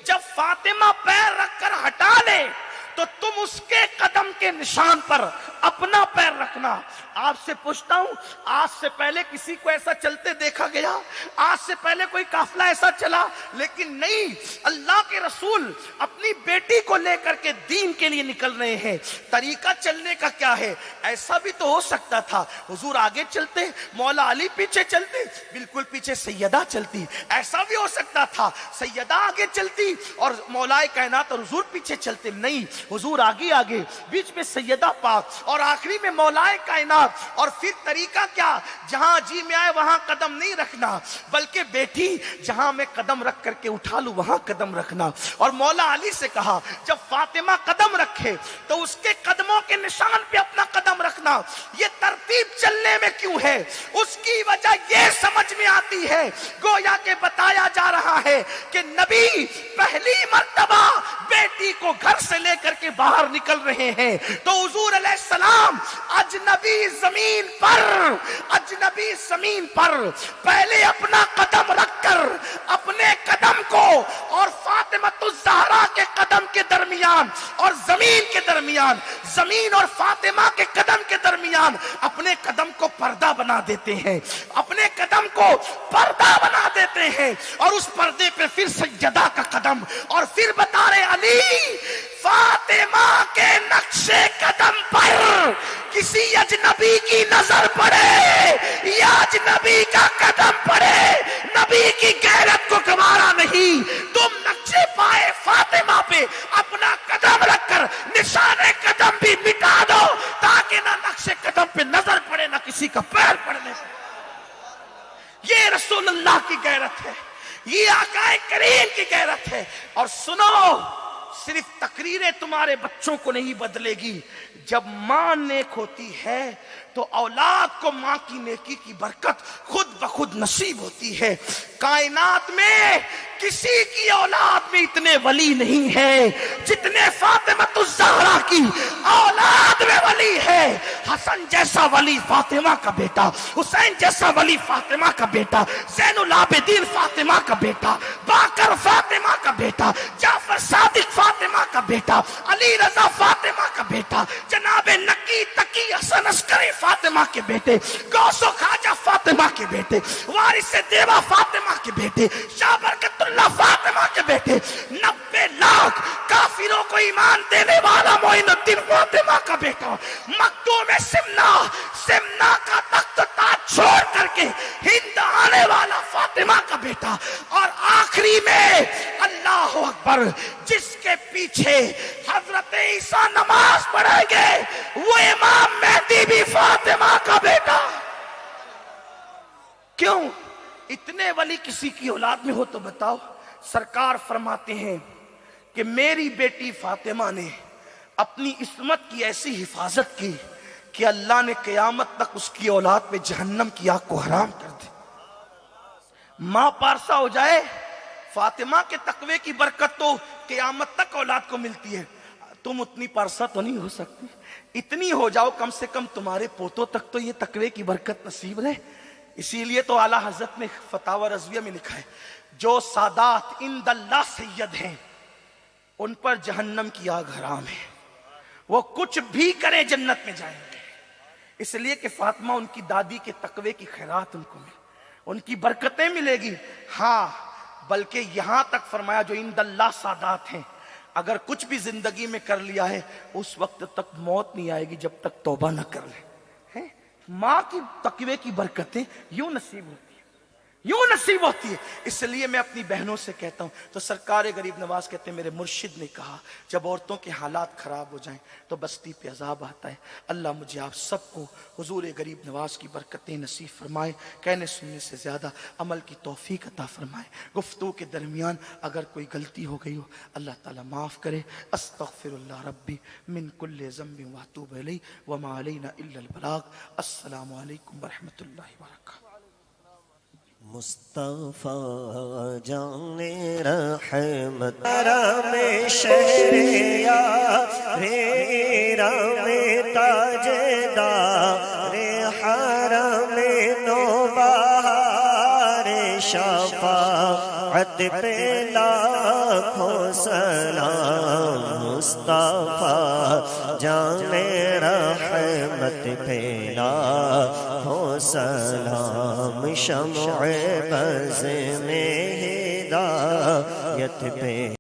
جب فاطمہ پیر رکھ کر ہٹا لے تو تم اس کے قدم کے نشان پر اپنا پیر رکھنا. آپ سے پوچھتا ہوں، آج سے پہلے کسی کو ایسا چلتے دیکھا گیا؟ آج سے پہلے کوئی قافلہ ایسا چلا؟ لیکن نہیں، اللہ کے رسول اپنی بیٹی کو لے کر کے دین کے لیے نکل رہے ہیں. طریقہ چلنے کا کیا ہے؟ ایسا بھی تو ہو سکتا تھا حضور آگے چلتے، مولا علی پیچھے چلتے، بالکل پیچھے سیدہ چلتی. ایسا بھی ہو سکتا تھا سیدہ آگے چلتی اور مولا کائنات اور حضور پیچھے چلتے. نہیں، حضور آگے آگے، بیچ میں سیدہ پاک اور آخری میں مولا کائنات. اور پھر طریقہ کیا؟ جہاں جی میں آئے وہاں قدم نہیں رکھنا، بلکہ بیٹی جہاں میں قدم رکھ کر کے اٹھا لوں وہاں قدم رکھنا. اور مولا علی سے کہا جب فاطمہ قدم رکھے تو اس کے قدموں کے نشان پہ اپنا قدم رکھنا. یہ ترتیب چلنے میں کیوں ہے؟ اس کی وجہ یہ سمجھ میں آتی ہے، گویا کہ بتایا جا رہا ہے کہ نبی پہلی مرتبہ بیٹی کو گھر سے لے کر کے باہر نکل رہے ہیں تو حضور علیہ السلام اجنبی زمین پر پہلے اپنا قدم رکھ کر اپنے قدم کو اور فاطمہ الزہرا کے قدم کے درمیان اور زمین کے درمیان، زمین اور فاطمہ کے قدم کے درمیان اپنے قدم کو پردہ بنا دیتے ہیں، اپنے قدم کو پردہ بنا دیتے ہیں. اور اس پردے پہ پھر سیدہ کا قدم. اور پھر بتا رہے علی فاطمہ کے نقش قدم پر کسی اجنبی کی نظر پڑے یا اجنبی کا قدم پڑے، نبی کی غیرت کو گوارا نہیں. تم نقشے پائے فاطمہ پہ اپنا قدم رکھ کر نشان قدم بھی مٹا دو تاکہ نہ نقش قدم پہ نظر پڑے نہ کسی کا پیر پڑنے پہ. یہ رسول اللہ کی غیرت ہے، یہ آقا کریم کی غیرت ہے. اور سنو، صرف تقریریں تمہارے بچوں کو نہیں بدلے گی. جب ماں نیک ہوتی ہے تو اولاد کو ماں کی نیکی کی برکت خود بخود نصیب ہوتی ہے. کائنات میں کسی کی اولاد میں اتنے ولی نہیں ہے جتنے فاطمہ الزہرا کی اولاد میں ولی ہے. حسن جیسا ولی فاطمہ کا بیٹا، حسین جیسا ولی فاطمہ کا بیٹا، زین العابدین فاطمہ کا بیٹا، باقر فاطمہ کا بیٹا، جعفر صادق فاطمہ کا بیٹا، علی رضا فاطمہ کا بیٹا، جناب نقی تقی حسن عسکری فاطمہ کے بیٹے، غوث و خواجہ فاطمہ کے بیٹے، وارث دیوا فاطمہ کے بیٹے، شاہ برکت اللہ فاطمہ کے بیٹے، 90 لاکھ کافروں کو ایمان دینے والا معین الدین فاطمہ کا بیٹا، مکتوم سمنا کا تخت تاج چھوڑ کر کے ہند آنے والا فاطمہ کا بیٹا، اور آخری میں اللہ اکبر جس کے پیچھے حضرت عیسیٰ نماز پڑھیں گے وہ امام مہدی بھی فاطمہ کا بیٹا. کیوں اتنے ولی کسی کی اولاد میں ہو تو بتاؤ. سرکار فرماتے ہیں کہ میری بیٹی فاطمہ نے اپنی عصمت کی ایسی حفاظت کی کہ اللہ نے قیامت تک اس کی اولاد پہ جہنم کی آگ کو حرام کر دی. ماں پارسا ہو جائے، فاطمہ کے تقوی کی برکت تو قیامت تک اولاد کو ملتی ہے. تم اتنی پارسا تو نہیں ہو سکتی، اتنی ہو جاؤ کم سے کم تمہارے پوتوں تک تو یہ تقوی کی برکت نصیب رہے. اسی لیے تو اعلیٰ حضرت نے فتاوی رضویہ میں لکھا ہے جو سادات عند اللہ سید ہیں ان پر جہنم کی آگ حرام ہے، وہ کچھ بھی کریں جنت میں جائیں گے. اس لیے کہ فاطمہ ان کی دادی کے تقوی کی خیرات ان کو ملے، ان کی برکتیں ملے گی. ہاں بلکہ یہاں تک فرمایا جو عند اللہ سادات ہیں اگر کچھ بھی زندگی میں کر لیا ہے اس وقت تک موت نہیں آئے گی جب تک توبہ نہ کر لیں. ماں کی تقوی کی برکتیں یوں نصیب ہوتی ہیں، یوں نصیب ہوتی ہے. اس لیے میں اپنی بہنوں سے کہتا ہوں تو سرکار غریب نواز کہتے ہیں میرے مرشد نے کہا جب عورتوں کے حالات خراب ہو جائیں تو بستی پہ عذاب آتا ہے. اللہ مجھے آپ سب کو حضور غریب نواز کی برکتیں نصیب فرمائے، کہنے سننے سے زیادہ عمل کی توفیق عطا فرمائے. گفتگو کے درمیان اگر کوئی غلطی ہو گئی ہو اللہ تعالیٰ معاف کرے. استغفر اللہ ربی من کل ذنب واتوب الیہ وما علینا الا البلاغ. السلام علیکم ورحمۃ اللہ وبرکاتہ. مصطفیٰ جان رحمت رام شہریا رام تاجدار حرم نوبہار شفاعت پہ لاکھوں سلام. مصطفیٰ جان رحمت پہ لاکھوں سلام. شمع بز میں ہدایت پہ